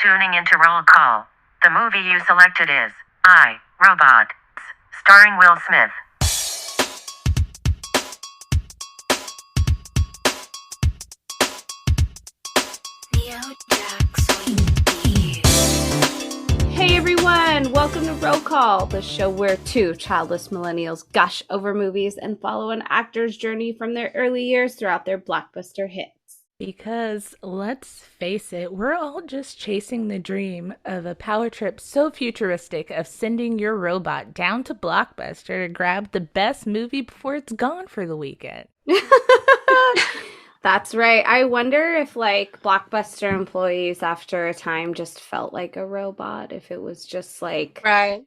tuning into Roll Call. The movie you selected is I, Robot, starring Will Smith. Hey everyone, welcome to Roll Call, the show where two childless millennials gush over movies and follow an actor's journey from their early years throughout their blockbuster hits. Because, let's face it, we're all just chasing the dream of a power trip so futuristic of sending your robot down to Blockbuster to grab the best movie before it's gone for the weekend. That's right. I wonder if, Blockbuster employees after a time just felt like a robot, if it was just right.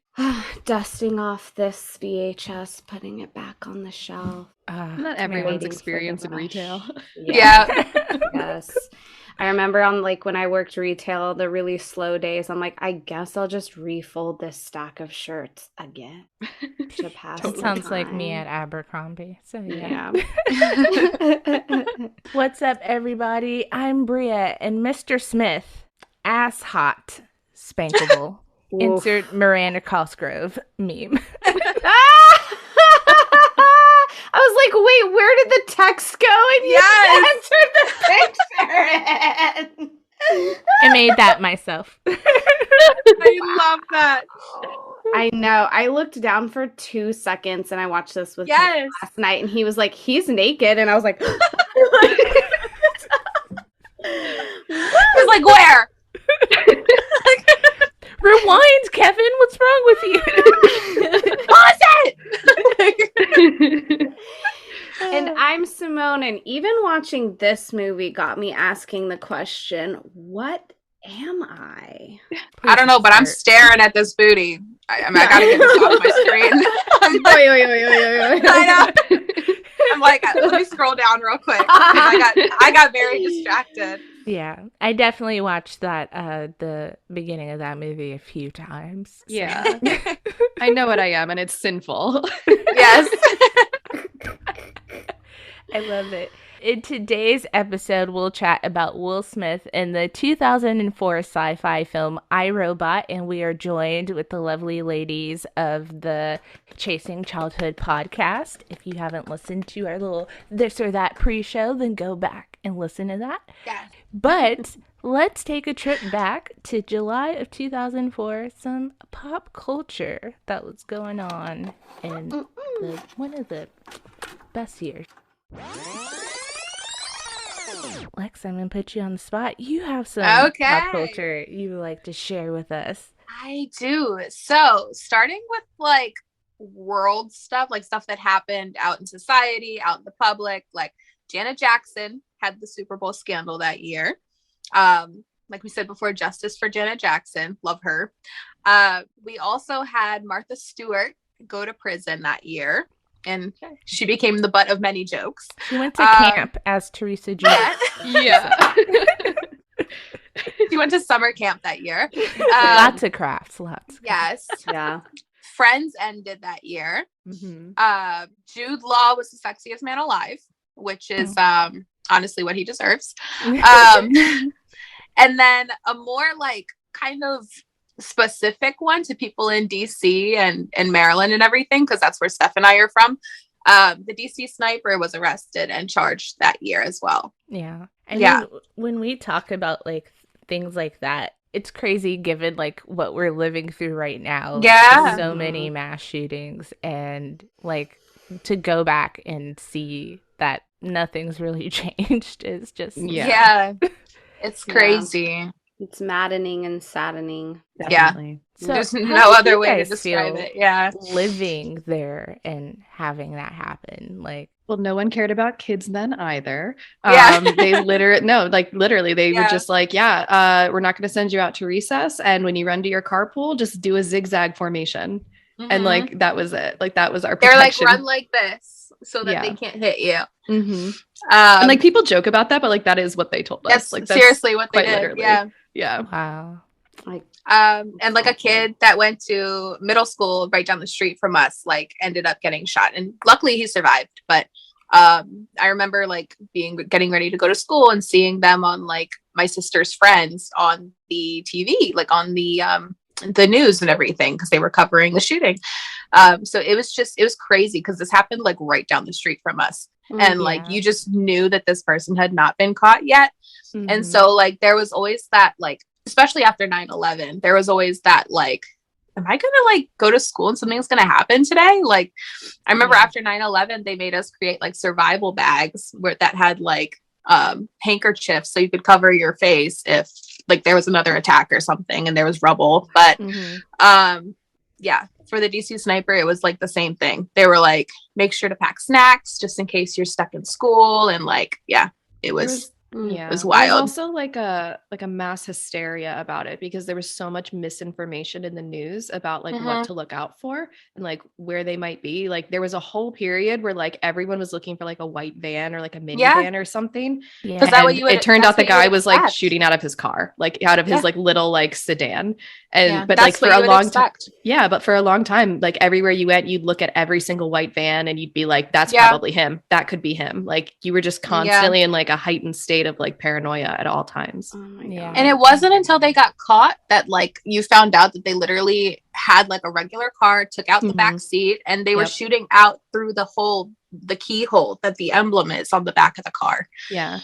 Dusting off this VHS, putting it back on the shelf. Not everyone's experience in retail. Yeah. Yes. I remember on when I worked retail, the really slow days, I'm like, I guess I'll just refold this stack of shirts again to pass It the sounds time. like me at Abercrombie. So yeah. What's up, everybody? I'm Bria, and Mr. Smith, ass hot, spankable. Insert Miranda Cosgrove meme. I was like, wait, where did the text go? And you answered the picture. I made that myself. I love that. I know. I looked down for 2 seconds and I watched this with him last night, and he was like, he's naked. And I was like, He was like, where? Rewind, Kevin. What's wrong with you? Pause it! And I'm Simone, and even watching this movie got me asking the question, what am I? I don't know, but I'm staring at this booty. I gotta get this off my screen. I know. I'm like, let me scroll down real quick. I got very distracted. Yeah, I definitely watched that the beginning of that movie a few times. So. Yeah. I know what I am, and it's sinful. Yes. I love it. In today's episode, we'll chat about Will Smith in the 2004 sci-fi film I, Robot, and we are joined with the lovely ladies of the Chasing Childhood podcast. If you haven't listened to our little this or that pre-show, then go back and listen to that. Yeah. But let's take a trip back to July of 2004, some pop culture that was going on in one of the best years. Lex, I'm going to put you on the spot. You have some pop culture you would like to share with us. I do. So, starting with world stuff, stuff that happened out in society, out in the public, Janet Jackson had the Super Bowl scandal that year. Like we said before, justice for Janet Jackson. Love her. We also had Martha Stewart go to prison that year. And she became the butt of many jokes. She went to camp as Teresa Jewett. Yeah. She went to summer camp that year. Lots of crafts. Yes. Yeah. Friends ended that year. Mm-hmm. Jude Law was the sexiest man alive, which is honestly what he deserves. And then a more kind of specific one to people in DC and Maryland and everything, because that's where Steph and I are from. The DC sniper was arrested and charged that year as well. Yeah. I mean, when we talk about things like that, it's crazy given what we're living through right now. Yeah. So many mass shootings, and to go back and see that nothing's really changed is just it's crazy. It's maddening and saddening. Definitely. So there's no other way to describe it. Living there and having that happen, Well, no one cared about kids then either. Yeah. They literally, they were just we're not going to send you out to recess. And when you run to your carpool, just do a zigzag formation. Mm-hmm. And that was it. That was our protection. They're run like this so that they can't hit you. Mm-hmm. And people joke about that, but that is what they told us. That's seriously what they did. Literally. Yeah. Wow. And a kid that went to middle school right down the street from us ended up getting shot, and luckily he survived, but I remember like getting ready to go to school and seeing them on like my sister's friends on the TV, like on the news and everything, because they were covering the shooting. So it was crazy because this happened like right down the street from us. And like you just knew that this person had not been caught yet. And so like there was always that, like, especially after 9/11, there was always that like, am I gonna like go to school and something's gonna happen today? Like I remember after 9/11 they made us create like survival bags that had like handkerchiefs so you could cover your face if like there was another attack or something and there was rubble. But yeah, for the DC sniper it was like the same thing. They were like, make sure to pack snacks just in case you're stuck in school. And like, yeah, it was Yeah, it was wild. There was also like a mass hysteria about it because there was so much misinformation in the news about like what to look out for and like where they might be. Like there was a whole period where like everyone was looking for like a white van or like a minivan or something. Yeah. Because that way it turned out the guy was like shooting out of his car, like out of his like little like sedan. And but like for a long time, but for a long time, like everywhere you went, you'd look at every single white van and you'd be like, that's probably him. That could be him. Like you were just constantly in like a heightened state of like paranoia at all times. Oh my God. And it wasn't until they got caught that like you found out that they literally had like a regular car, took out the back seat, and they were shooting out through the keyhole that the emblem is on the back of the car. Yeah.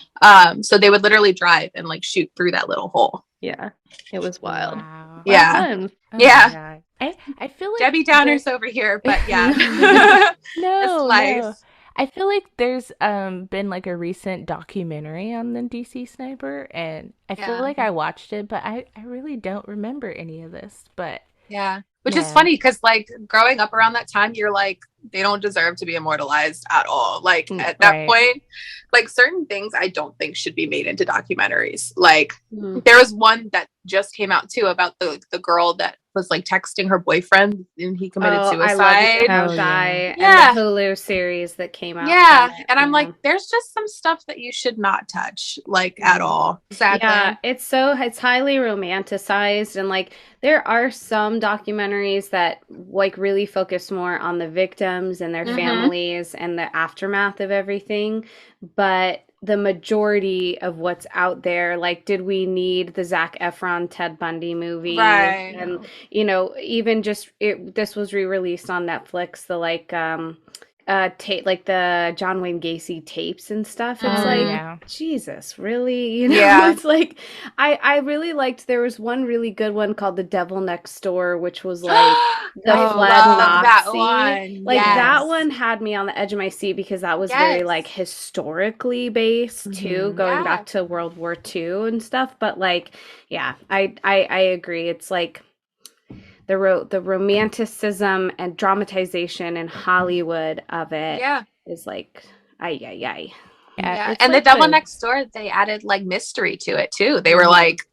So they would literally drive and like shoot through that little hole. Yeah. It was wild. Wow. Yeah. Oh yeah. I feel like Debbie Downers over here, but yeah. No, life. no. I feel like there's been like a recent documentary on the DC sniper, and I feel like I watched it, but I really don't remember any of this. But yeah, which is funny because like growing up around that time, you're like, they don't deserve to be immortalized at all. Like at that point, like certain things I don't think should be made into documentaries. Like there was one that just came out too about the girl that was like texting her boyfriend and he committed suicide. I love and the Hulu series that came out. And I'm like, there's just some stuff that you should not touch, like at all. Sadly. Yeah, it's highly romanticized, and like there are some documentaries that like really focus more on the victims and their families and the aftermath of everything, but the majority of what's out there, like, did we need the Zac Efron Ted Bundy movie? Right. And you know, even just this was re-released on Netflix, the like like the John Wayne Gacy tapes and stuff. It's like, Jesus, really? You know, it's like I really liked, there was one really good one called The Devil Next Door, which was like the fled Nazi. That one. Like that one had me on the edge of my seat because that was very like historically based too, going back to World War II and stuff. But like, yeah, I agree. It's like the romanticism and dramatization in Hollywood of it is like, Yeah. And like The Devil Next Door, they added like mystery to it too. They were like,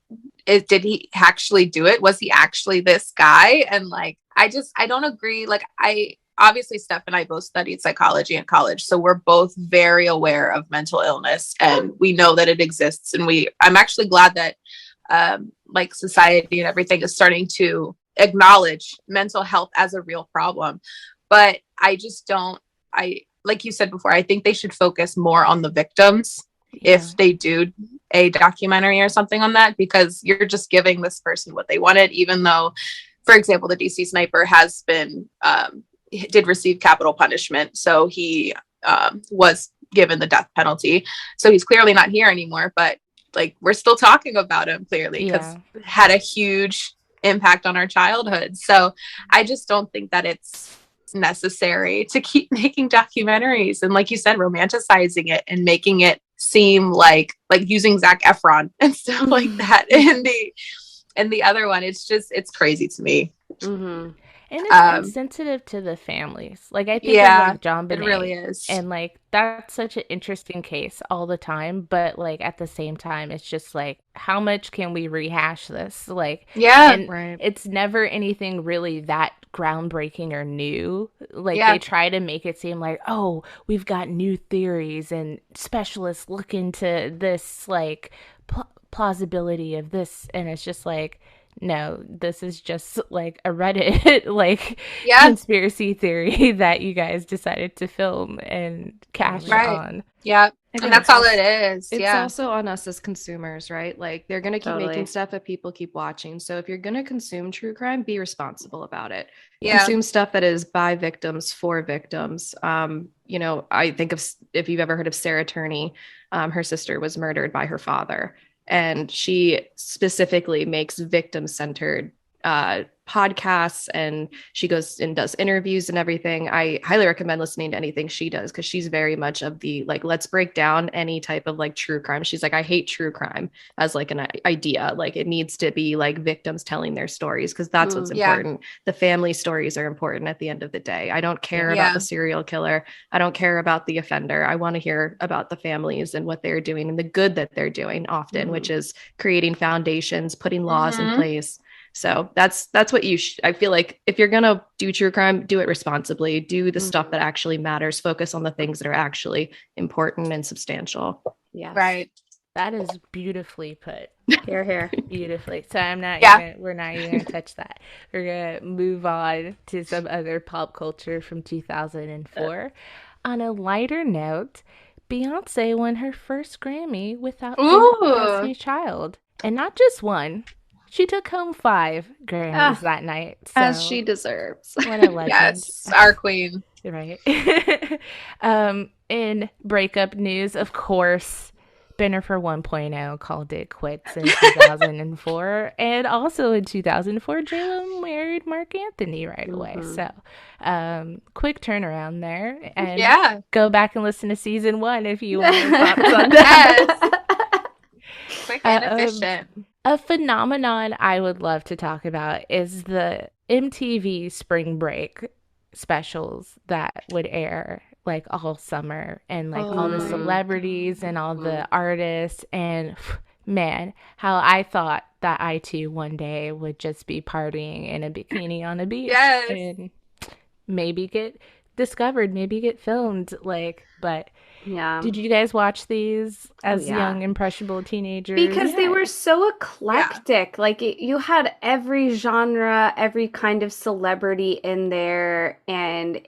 did he actually do it? Was he actually this guy? And like, I don't agree. Like obviously Steph and I both studied psychology in college. So we're both very aware of mental illness and we know that it exists. And I'm actually glad that like society and everything is starting to acknowledge mental health as a real problem. But I just don't, like you said before, I think they should focus more on the victims if they do a documentary or something on that, because you're just giving this person what they wanted, even though, for example, the DC sniper has been, did receive capital punishment. So he was given the death penalty. So he's clearly not here anymore, but like, we're still talking about him clearly because it had a huge impact on our childhood. So I just don't think that it's necessary to keep making documentaries and, like you said, romanticizing it and making it seem like using Zac Efron and stuff like that in the other one. It's crazy to me. And it's insensitive to the families. Like, I think of like John Bonet, it really is. And like, that's such an interesting case all the time. But like, at the same time, it's just like, how much can we rehash this? Like, it's never anything really that groundbreaking or new. Like, they try to make it seem like, oh, we've got new theories and specialists look into this, like, plausibility of this. And it's just like, no, this is just like a Reddit like conspiracy theory that you guys decided to film and cash on. Yeah. And that's all it is. It's also on us as consumers, right? Like they're going to keep making stuff if people keep watching. So if you're going to consume true crime, be responsible about it. Consume stuff that is by victims for victims. You know, I think of, if you've ever heard of Sarah Turney, her sister was murdered by her father. And she specifically makes victim-centered podcasts, and she goes and does interviews and everything. I highly recommend listening to anything she does, because she's very much of the like, let's break down any type of like true crime. She's like, I hate true crime as like an idea. Like it needs to be like victims telling their stories, because that's what's important. The family stories are important at the end of the day. I don't care about the serial killer. I don't care about the offender. I want to hear about the families and what they're doing and the good that they're doing often, which is creating foundations, putting laws in place. So that's what you I feel like if you're going to do true crime, do it responsibly, do the stuff that actually matters, focus on the things that are actually important and substantial. Yeah. Right. That is beautifully put. Here. Beautifully. So we're not even going to touch that. We're going to move on to some other pop culture from 2004. On a lighter note, Beyonce won her first Grammy without Destiny's Child. And not just one. She took home 5 Grammys that night. So. As she deserves. What a legend. Yes, our queen. Right. In breakup news, of course, Bennifer 1.0 called it quits in 2004. And also in 2004, J.Lo married Mark Anthony right away. So quick turnaround there. And go back and listen to season 1 if you want your thoughts on that. Quick and efficient. A phenomenon I would love to talk about is the MTV Spring Break specials that would air like all summer, and like all the celebrities and all the artists. And man, how I thought that I too one day would just be partying in a bikini on a beach and maybe get discovered, maybe get filmed. But did you guys watch these as young impressionable teenagers? Because they were so eclectic. Like you had every genre, every kind of celebrity in there. And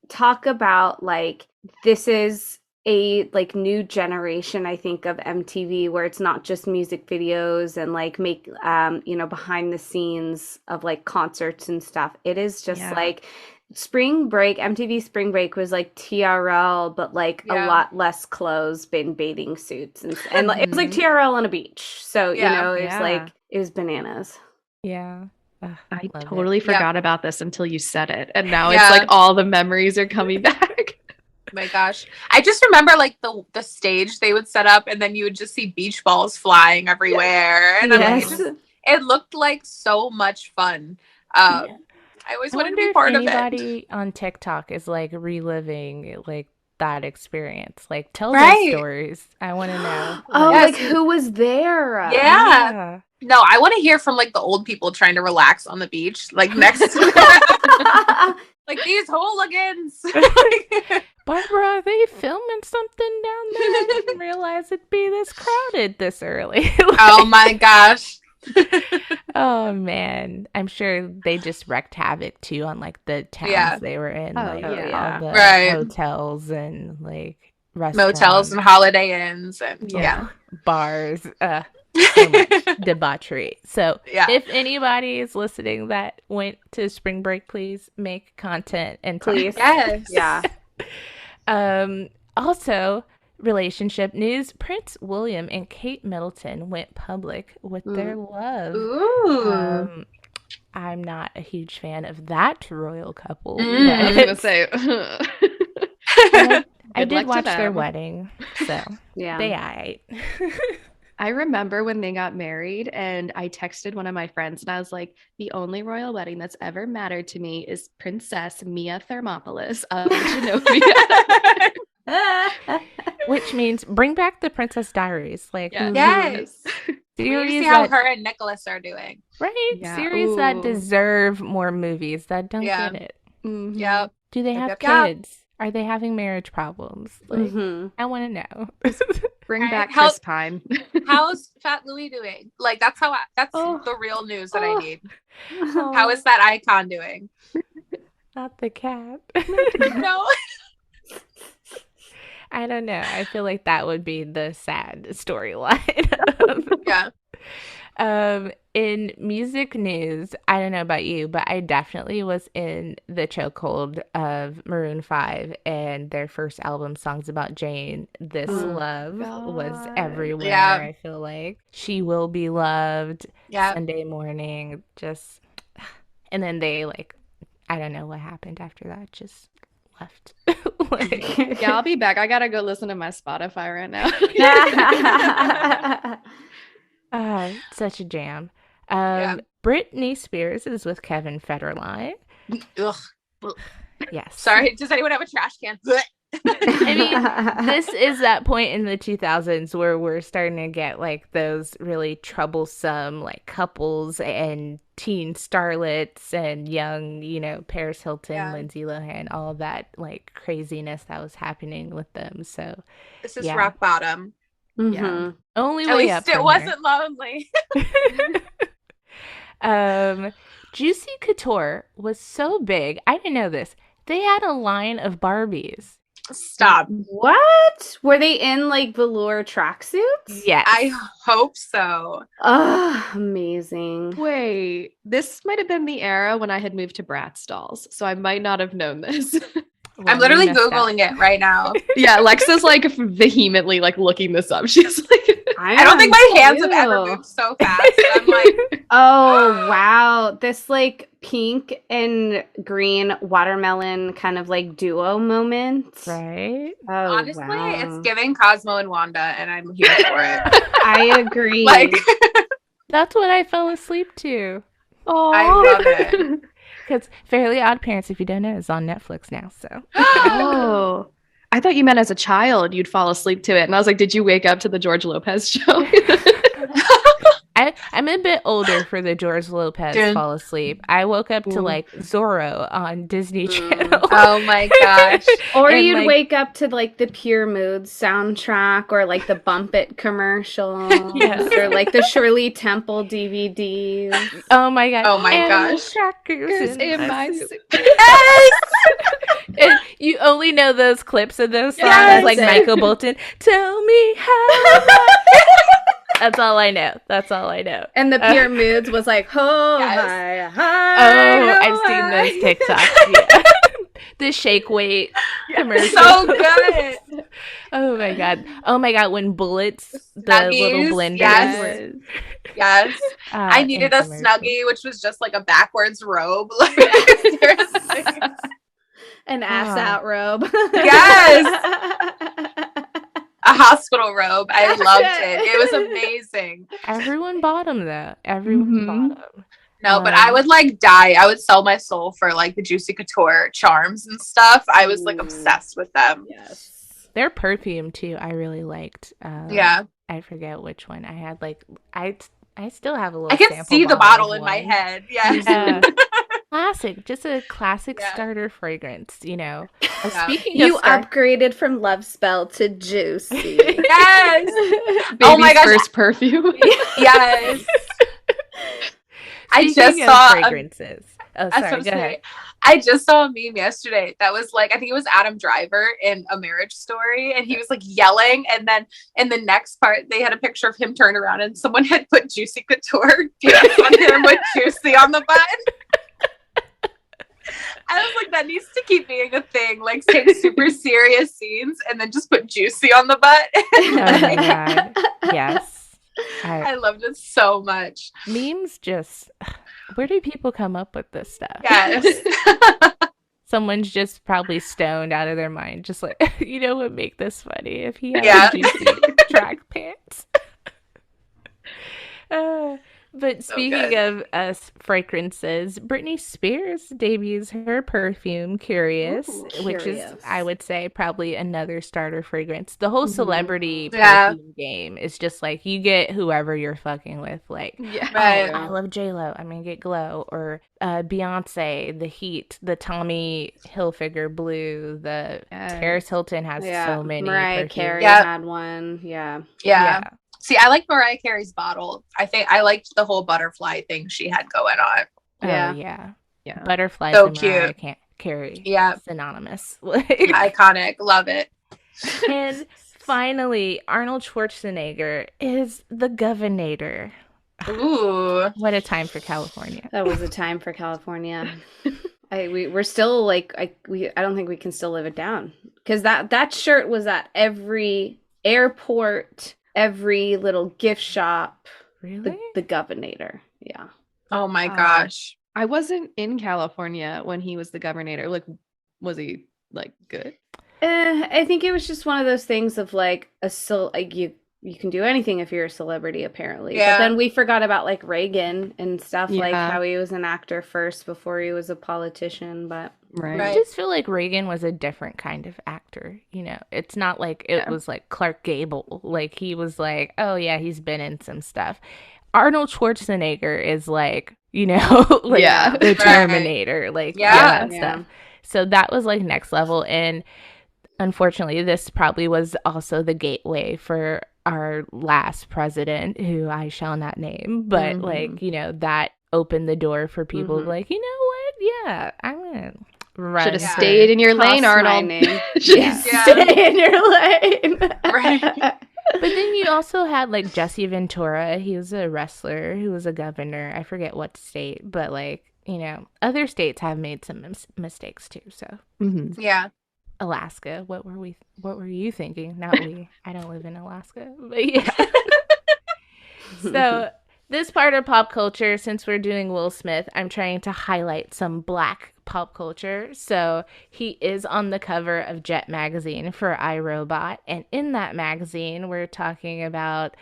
talk about like, this is a like new generation, I think, of MTV, where it's not just music videos and like make behind the scenes of like concerts and stuff. It is just like Spring Break. MTV Spring Break was like TRL, but like a lot less clothes, bathing suits, and it was like TRL on a beach. So it was like, it was bananas. Yeah. I totally forgot about this until you said it, and now it's like all the memories are coming back. Oh my gosh, I just remember like the stage they would set up, and then you would just see beach balls flying everywhere, and it looked like so much fun. I always wanted to be part of it. Anybody on TikTok is like reliving like that experience. Like, tell those stories. I want to know. Like who was there? Yeah. No, I want to hear from like the old people trying to relax on the beach, like next to like these hooligans. Barbara, are they filming something down there? I didn't realize it'd be this crowded this early. Oh my gosh. Oh man, I'm sure they just wreaked havoc too on like the towns they were in, all the hotels and like restaurants, motels and Holiday Inns and bars, so much debauchery. So if anybody is listening that went to Spring Break, please make content and please. Also, relationship news: Prince William and Kate Middleton went public with their love. I'm not a huge fan of that royal couple. I was gonna say I did watch their wedding, so they aight. I remember when they got married, and I texted one of my friends, and I was like, the only royal wedding that's ever mattered to me is Princess Mia Thermopolis of Genovia. Which means bring back the Princess Diaries. Like, yes. Series see how her and Nicholas are doing. Right? Yeah. Series that deserve more movies that don't get it. Yep. Do they have kids? Are they having marriage problems? Like, I want to know. Bring back Chris Pine. How's Fat Louis doing? Like, that's the real news that I need. How is that icon doing? Not the cat. No. I don't know. I feel like that would be the sad storyline. Yeah. In music news, I don't know about you, but I definitely was in the chokehold of Maroon 5 and their first album, Songs About Jane. This love was everywhere. Yeah. I feel like She Will Be Loved, Sunday Morning, just, and then they I don't know what happened after that, just left. I'll be back. I gotta go listen to my Spotify right now. Such a jam. Britney Spears is with Kevin Federline. Ugh. Yes. Sorry, does anyone have a trash can? I mean, this is that point in the 2000s where we're starting to get those really troublesome couples and teen starlets and young, Paris Hilton, Lindsay Lohan, all of that craziness that was happening with them. So this is rock bottom. Yeah. Only at way least up it wasn't lonely. Juicy Couture was so big. I didn't know this. They had a line of Barbies. Stop. What? Were they in velour tracksuits? Yes. I hope so. Oh, amazing. Wait, this might have been the era when I had moved to Bratz dolls, so I might not have known this. Well, I'm literally Googling it right now. Yeah, Lexa's vehemently looking this up. She's I don't think my hands have ever moved so fast. I'm oh wow, this pink and green watermelon kind of duo moment, right? Oh, honestly, wow. It's giving Cosmo and Wanda, and I'm here for it. I agree. That's what I fell asleep to. Oh, I love it. Because Fairly Odd Parents, if you don't know, is on Netflix now. So. Oh, I thought you meant as a child you'd fall asleep to it, and I was like, did you wake up to the George Lopez show? I'm a bit older for the George Lopez fall asleep. I woke up to Zorro on Disney Channel. Oh my gosh. Or you'd wake up to the Pure Moods soundtrack or the Bump It commercial. Yes. Or the Shirley Temple DVDs. Oh my god. Oh my gosh. Crackers in my soup. Yes! And you only know those clips of those songs Michael Bolton. Tell me how. That's all I know. And the Pure Moods was ho, hi, hi. Oh, I've seen those TikToks. Yeah. The shake weight commercial. So good. Oh my god. When Bullets, the little blenders. Yes. I needed a Snuggie, which was just a backwards robe. Seriously. An ass out robe. Yes. A hospital robe. I loved it. It was amazing. Everyone bought them though. Everyone bought them. No, but I would die. I would sell my soul for the Juicy Couture charms and stuff. I was obsessed with them. Yes. Their perfume too, I really liked. I forget which one. I had I still have a little. I can see the bottle in my head. Yes. Classic, just a classic starter fragrance, Speaking you upgraded from Love Spell to Juicy. Yes. Oh my gosh. First perfume. Yes. I just saw fragrances. Go ahead. I just saw a meme yesterday that was I think it was Adam Driver in A Marriage Story, and he was yelling, and then in the next part they had a picture of him turn around and someone had put Juicy Couture pants on him with Juicy on the button. I was that needs to keep being a thing. Take super serious scenes and then just put Juicy on the butt. Oh my god. Yes. I loved it so much. Memes just, where do people come up with this stuff? Yes. Someone's just probably stoned out of their mind. Just would make this funny if he had Juicy track pants. But speaking of fragrances, Britney Spears debuts her perfume, Curious, which is, I would say, probably another starter fragrance. The whole celebrity perfume game is just like you get whoever you're fucking with. Like, I love J-Lo, I'm going to get Glow. Or Beyonce, The Heat, the Tommy Hilfiger Blue, the Paris Hilton has so many. Mariah Carey had one. Yeah. See, I like Mariah Carey's bottle. I think I liked the whole butterfly thing she had going on. Yeah. Butterflies so and cute. Mariah Carey. Synonymous. Iconic. Love it. And finally, Arnold Schwarzenegger is the Governor. Ooh. What a time for California. That was a time for California. We're still like, I don't think we can still live it down. Because that shirt was at every airport, every little gift shop. Really? The Governor. Yeah. Oh my gosh. I wasn't in California when he was the Governor. Like, was he like good? I think it was just one of those things of like you can do anything if you're a celebrity, apparently. But then we forgot about like Reagan and stuff, like how he was an actor first before he was a politician. But I just feel like Reagan was a different kind of actor. You know, it's not like it was like Clark Gable. Like he was like, oh yeah, he's been in some stuff. Arnold Schwarzenegger is like, you know, like the Terminator, like that stuff. So that was like next level. And unfortunately, this probably was also the gateway for our last president, who I shall not name, but like, you know, that opened the door for people like, you know what? Yeah, I'm gonna run. Should have stayed in your lane, Arnold. Stay in your lane. Right. But then you also had like Jesse Ventura. He was a wrestler who was a governor. I forget what state, but like, you know, other states have made some mistakes too. So yeah. Alaska. What were you thinking? Not we. I don't live in Alaska. But yeah. So this part of pop culture, since we're doing Will Smith, I'm trying to highlight some Black pop culture. So he is on the cover of Jet magazine for iRobot, and in that magazine we're talking about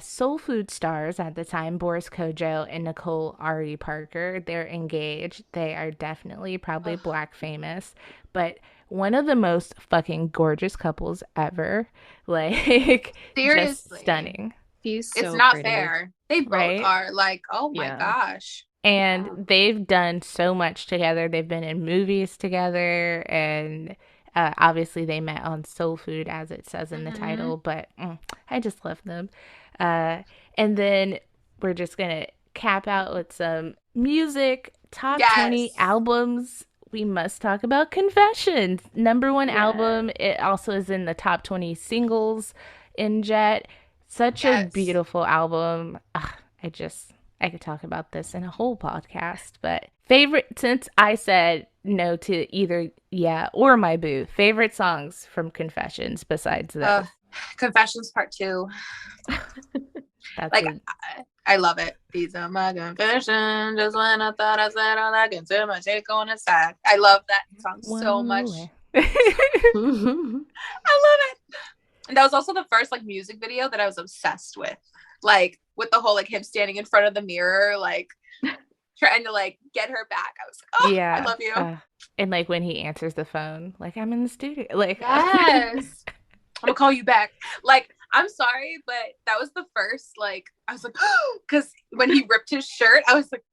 soul food stars at the time, Boris Kodjoe and Nicole Ari Parker. They're engaged. They are definitely probably Black famous, but one of the most fucking gorgeous couples ever. Like, seriously, just stunning. He's so it's not pretty. Fair. They both are like, oh my gosh. And they've done so much together. They've been in movies together, and obviously they met on Soul Food, as it says in the title, but I just love them. And then we're just going to cap out with some music, top 20 albums. We must talk about Confessions, #1 album. It also is in the top 20 singles in Jet. Such a beautiful album. I could talk about this in a whole podcast, but favorite, since I said no to either or my boo, favorite songs from Confessions besides those? Confessions Part 2. Like, I love it. These are my confessions. Just when I thought I said all I can say, my take on the side. I love that song so much. I love it. And that was also the first like music video that I was obsessed with. Like with the whole like him standing in front of the mirror, like trying to like get her back. I was like, oh, I love you. And like when he answers the phone, like I'm in the studio. Like yes. I'm gonna call you back. Like, I'm sorry, but that was the first, like, I was like, because when he ripped his shirt, I was like,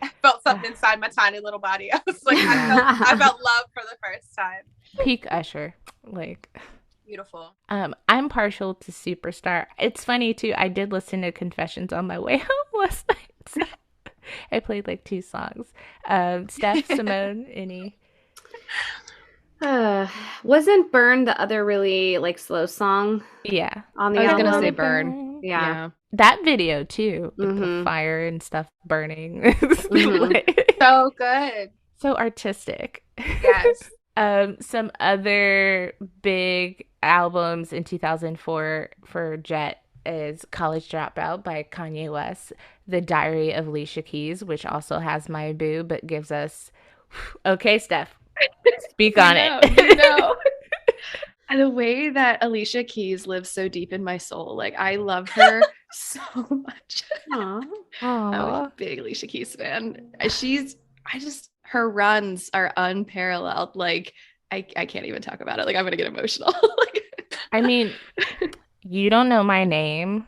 I felt something inside my tiny little body. I was like, I felt love for the first time. Peak Usher, like. Beautiful. I'm partial to Superstar. It's funny too. I did listen to Confessions on my way home last night. So I played like 2 songs. Steph, Simone, any? Wasn't Burn the other really like slow song? Yeah. On the I was album? gonna say Burn. Yeah. That video too, with the fire and stuff burning. So good. So artistic. Yes. Some other big albums in 2004 for Jet is College Dropout by Kanye West, The Diary of Alicia Keys, which also has my boo, but gives us, okay, Steph, speak on it. The way that Alicia Keys lives so deep in my soul. Like, I love her so much. Aww. I'm a big Alicia Keys fan. Her runs are unparalleled. Like, I can't even talk about it. Like, I'm gonna get emotional. I mean, you don't know my name.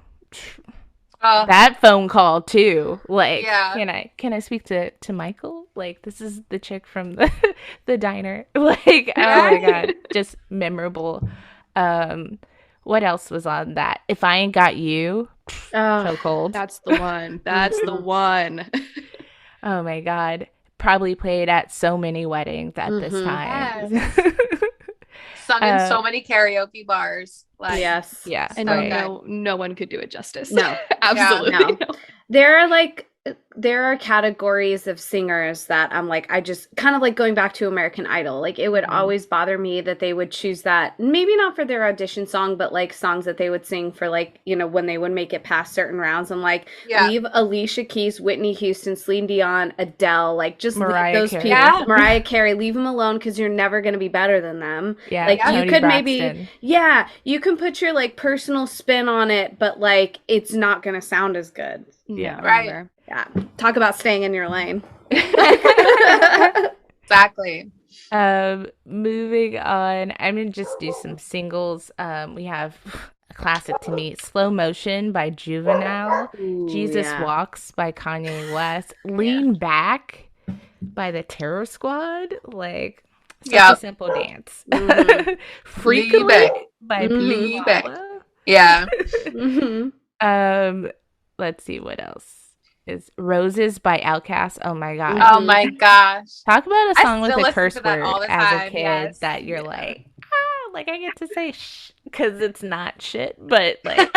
That phone call too. Like, can I speak to Michael? Like, this is the chick from the diner. Like, oh my god, just memorable. What else was on that? If I Ain't Got You, so cold. That's the one. That's the one. Oh my god, probably played at so many weddings at this time. Yes. Sung in so many karaoke bars. Like, yes. Yeah. And no one could do it justice. No. Absolutely. No. There are categories of singers that I'm like, I just kind of like going back to American Idol. Like, it would always bother me that they would choose that, maybe not for their audition song, but like songs that they would sing for, like, you know, when they would make it past certain rounds. I'm like, leave Alicia Keys, Whitney Houston, Celine Dion, Adele, like, just leave those people. Yeah. Mariah Carey, leave them alone, because you're never going to be better than them. Yeah. Like, Toni you could Braxton. you can put your like personal spin on it, but like, it's not going to sound as good. Yeah. Right. Yeah. Talk about staying in your lane. Exactly. Moving on, I'm gonna just do some singles. We have a classic to me, Slow Motion by Juvenile. Ooh, Jesus Walks by Kanye West. Lean Back by the Terror Squad. Like, such a simple dance. Mm-hmm. Freakily by Blue Mama. Yeah. Let's see what else is Roses by Outkast. Oh my god. Oh my gosh. Talk about a song with a curse word as a time, kid that you're like I get to say shh because it's not shit, but like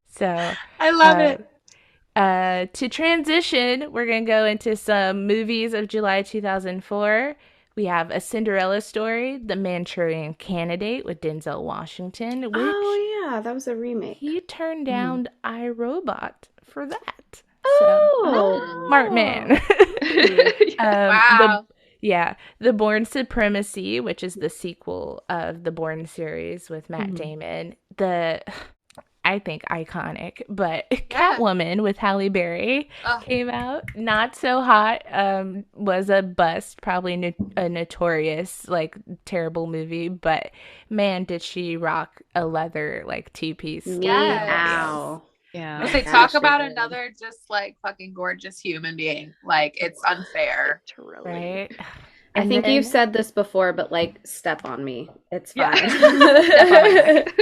so I love it. To transition, we're gonna go into some movies of July 2004. We have A Cinderella Story, The Manchurian Candidate with Denzel Washington. Which that was a remake. He turned down iRobot for that. Oh, smart man. Wow. The Bourne Supremacy, which is the sequel of the Bourne series with Matt Damon. I think iconic, but Catwoman with Halle Berry came out. Not so hot. Was a bust, probably a notorious, like, terrible movie, but man, did she rock a leather, like, two-piece. Wow. Yeah. If they talk about another just like fucking gorgeous human being, like, it's unfair. Right? I think you've said this before, but like, step on me. It's fine.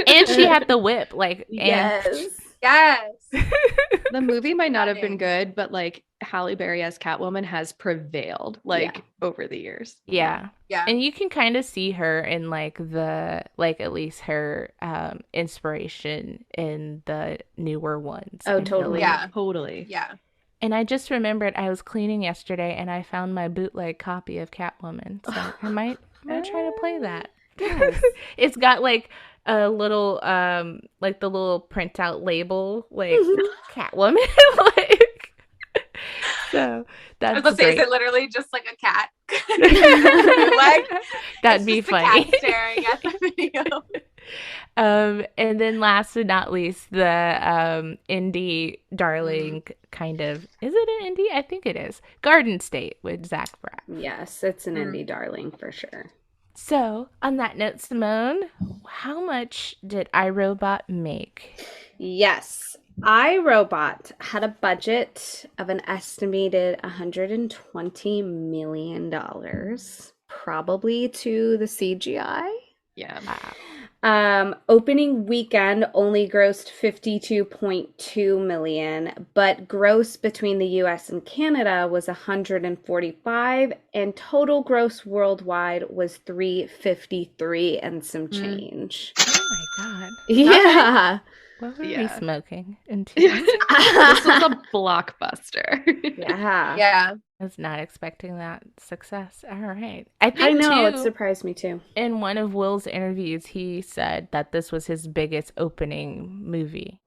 And she had the whip, like, Yes. The movie might not have been good, but like, Halle Berry as Catwoman has prevailed over the years. Yeah. And you can kind of see her in like at least her inspiration in the newer ones. Oh, totally. Totally. Yeah. And I just remembered I was cleaning yesterday and I found my bootleg copy of Catwoman. So I might try to play that. Yes. It's got like a little like the little printout label, like Catwoman. Like, so that's is it literally just like a cat? Like, that'd be funny. A cat staring at the video. And then last but not least, the indie darling kind of, is it an indie? I think it is. Garden State with Zach Braff. Yes, it's an indie darling for sure. So, on that note, Simone, how much did iRobot make? Yes, iRobot had a budget of an estimated $120 million, probably to the CGI. Yeah. Opening weekend only grossed $52.2 million, but gross between the US and Canada was $145, and total gross worldwide was $353 and some change. Oh my god. Yeah. What were we smoking in This was a blockbuster. Yeah. I was not expecting that success. All right. I know, it surprised me too. In one of Will's interviews, he said that this was his biggest opening movie.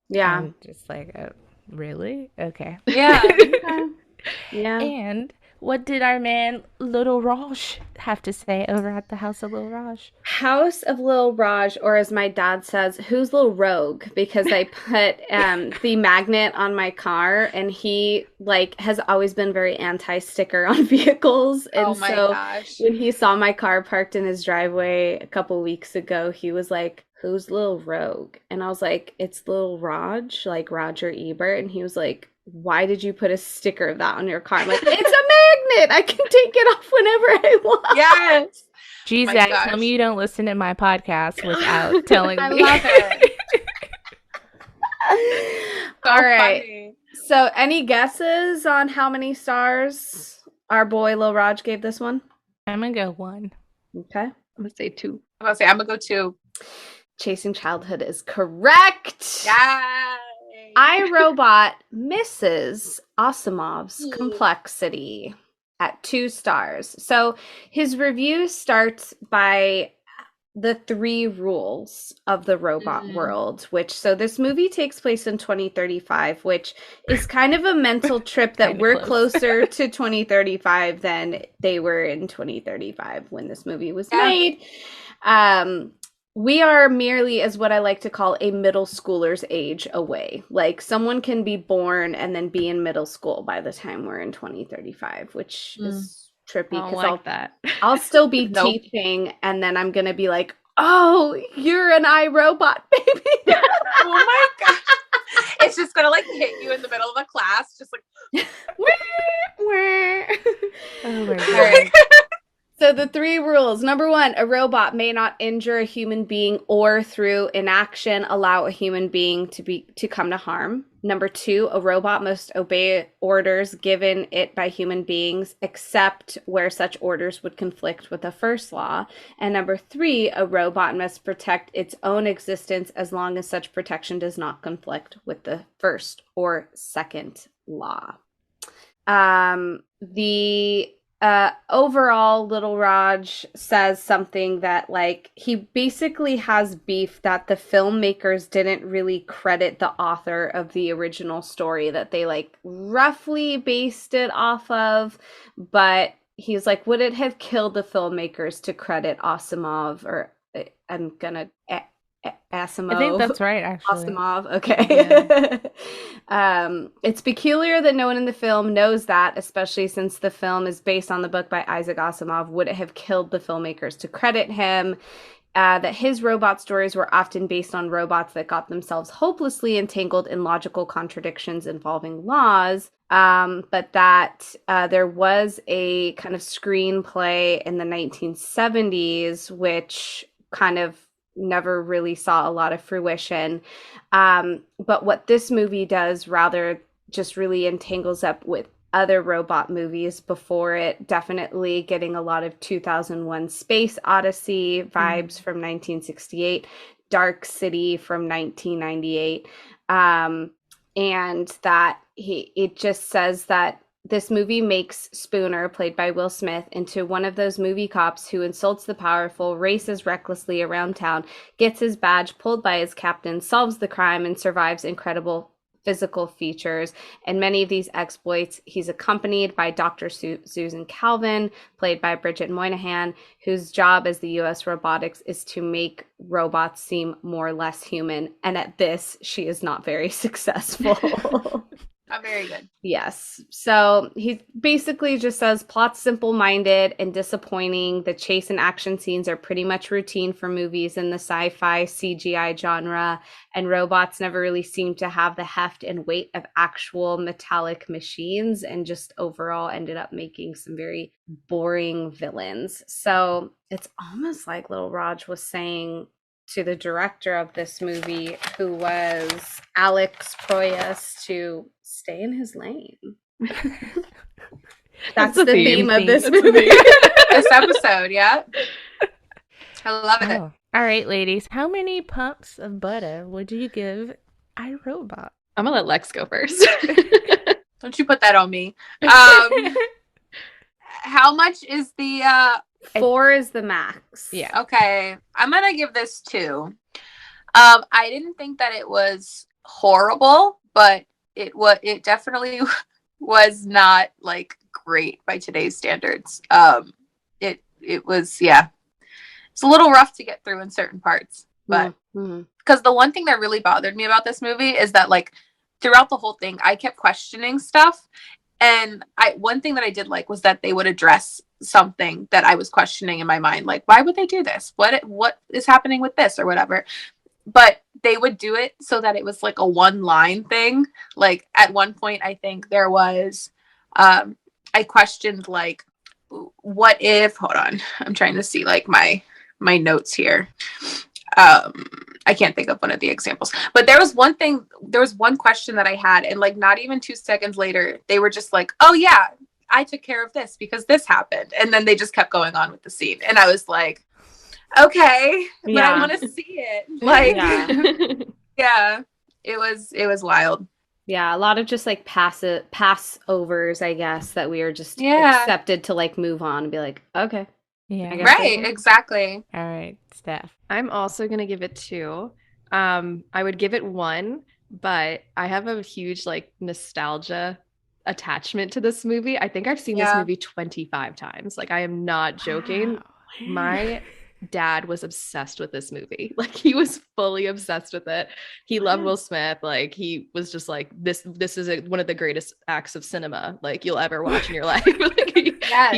Yeah. I'm just like, really? Okay. Yeah. Yeah. And what did our man Little Raj have to say over at the House of Little Raj? House of Little Raj, or as my dad says, who's Little Rogue? Because I put the magnet on my car, and he has always been very anti-sticker on vehicles. And gosh. When he saw my car parked in his driveway a couple weeks ago, he was like, "Who's Little Rogue?" And I was like, "It's Little Raj, like Roger Ebert." And he was like, "Why did you put a sticker of that on your car?" I'm like, "It's a magnet. I can take it off whenever I want." Yes. Geez, Zach, tell me you don't listen to my podcast without telling me. I love it. All right. Funny. So, any guesses on how many stars our boy Lil Raj gave this one? I'm gonna go 1. Okay. I'm gonna say 2. I'm gonna go 2. Chasing Childhood is correct. Yeah. iRobot misses Asimov's complexity at 2 stars. So his review starts by the 3 rules of the robot world, so this movie takes place in 2035, which is kind of a mental trip that we're closer to 2035 than they were in 2035 when this movie was made. We are merely, as what I like to call, a middle schooler's age away. Like, someone can be born and then be in middle school by the time we're in 2035, which is trippy. Because I'll still be teaching, and then I'm going to be like, "Oh, you're an iRobot, baby." Oh my gosh. It's just going to, hit you in the middle of a class, just like, oh my God. So the 3 rules. Number 1, a robot may not injure a human being or through inaction allow a human being to come to harm. Number 2, a robot must obey orders given it by human beings except where such orders would conflict with the first law. And number 3, a robot must protect its own existence as long as such protection does not conflict with the first or second law. Overall, Little Raj says something that, he basically has beef that the filmmakers didn't really credit the author of the original story that they, roughly based it off of, but he's like, would it have killed the filmmakers to credit Asimov, or I'm gonna... Asimov. I think that's right, actually. Asimov, okay. Yeah. It's peculiar that no one in the film knows that, especially since the film is based on the book by Isaac Asimov. Would it have killed the filmmakers to credit him? That his robot stories were often based on robots that got themselves hopelessly entangled in logical contradictions involving laws. But that there was a kind of screenplay in the 1970s, which kind of never really saw a lot of fruition. But what this movie does rather just really entangles up with other robot movies before it, definitely getting a lot of 2001 Space Odyssey vibes from 1968, Dark City from 1998. And that it just says that this movie makes Spooner, played by Will Smith, into one of those movie cops who insults the powerful, races recklessly around town, gets his badge pulled by his captain, solves the crime, and survives incredible physical features. And many of these exploits, he's accompanied by Dr. Susan Calvin, played by Bridget Moynahan, whose job as the U.S. robotics is to make robots seem more or less human. And at this, she is not very successful. Not very good. Yes. So he basically just says plot's simple-minded and disappointing. The chase and action scenes are pretty much routine for movies in the sci-fi CGI genre, and robots never really seem to have the heft and weight of actual metallic machines, and just overall ended up making some very boring villains. So it's almost like Little Raj was saying to the director of this movie, who was Alex Proyas, to stay in his lane. That's the theme of this movie. This episode, yeah. I love it. All right, ladies. How many pumps of butter would you give iRobot? I'm gonna let Lex go first. Don't you put that on me. How much is the 4 is the max. Yeah. Okay. I'm gonna give this 2. I didn't think that it was horrible, but it definitely was not like great by today's standards. It was, it's a little rough to get through in certain parts, but because the one thing that really bothered me about this movie is that like throughout the whole thing I kept questioning stuff, and one thing that I did like was that they would address something that I was questioning in my mind, like why would they do this, what is happening with this or whatever, but they would do it so that it was like a one line thing. Like at one point I think there was I questioned like, what if, hold on, I'm trying to see like my notes here. I can't think of one of the examples, but there was one question that I had, and like not even 2 seconds later they were just like, oh yeah, I took care of this because this happened, and then they just kept going on with the scene, and I was like, okay, but I want to see it. Like yeah, it was wild. Yeah, a lot of just like passovers, I guess, that we are just accepted to like move on and be like, okay. Yeah. Right, exactly. All right, Steph. I'm also going to give it 2. I would give it 1, but I have a huge like nostalgia attachment to this movie. I think I've seen this movie 25 times. Like I am not joking. Wow. My dad was obsessed with this movie. Like he was fully obsessed with it. He loved Will Smith. Like he was just like, this is one of the greatest acts of cinema like you'll ever watch in your life. Like he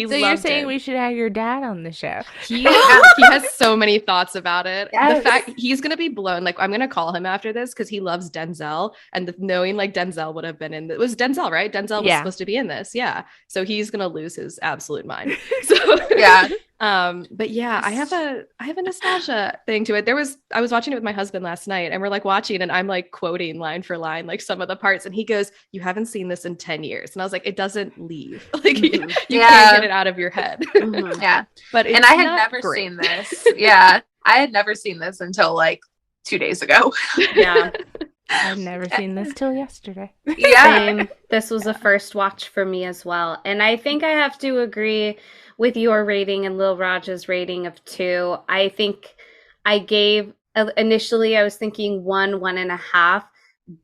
so you're saying we should have your dad on the show? He has so many thoughts about it. Yes. The fact he's gonna be blown. Like I'm gonna call him after this because he loves Denzel, and knowing like Denzel would have been in it was Denzel, right? Denzel was supposed to be in this, so he's gonna lose his absolute mind. So but yeah, I have a nostalgia thing to it. I was watching it with my husband last night, and we're like watching, and I'm like quoting line for line like some of the parts, and he goes, "You haven't seen this in 10 years," and I was like, "It doesn't leave. Like you can't get it out of your head." Yeah, but and I had never seen this. Yeah, I had never seen this until like 2 days ago. Yeah. I've never seen this till yesterday. Same. This was a first watch for me as well. And I think I have to agree with your rating and Lil Raj's rating of 2. I think I gave, initially I was thinking 1.5,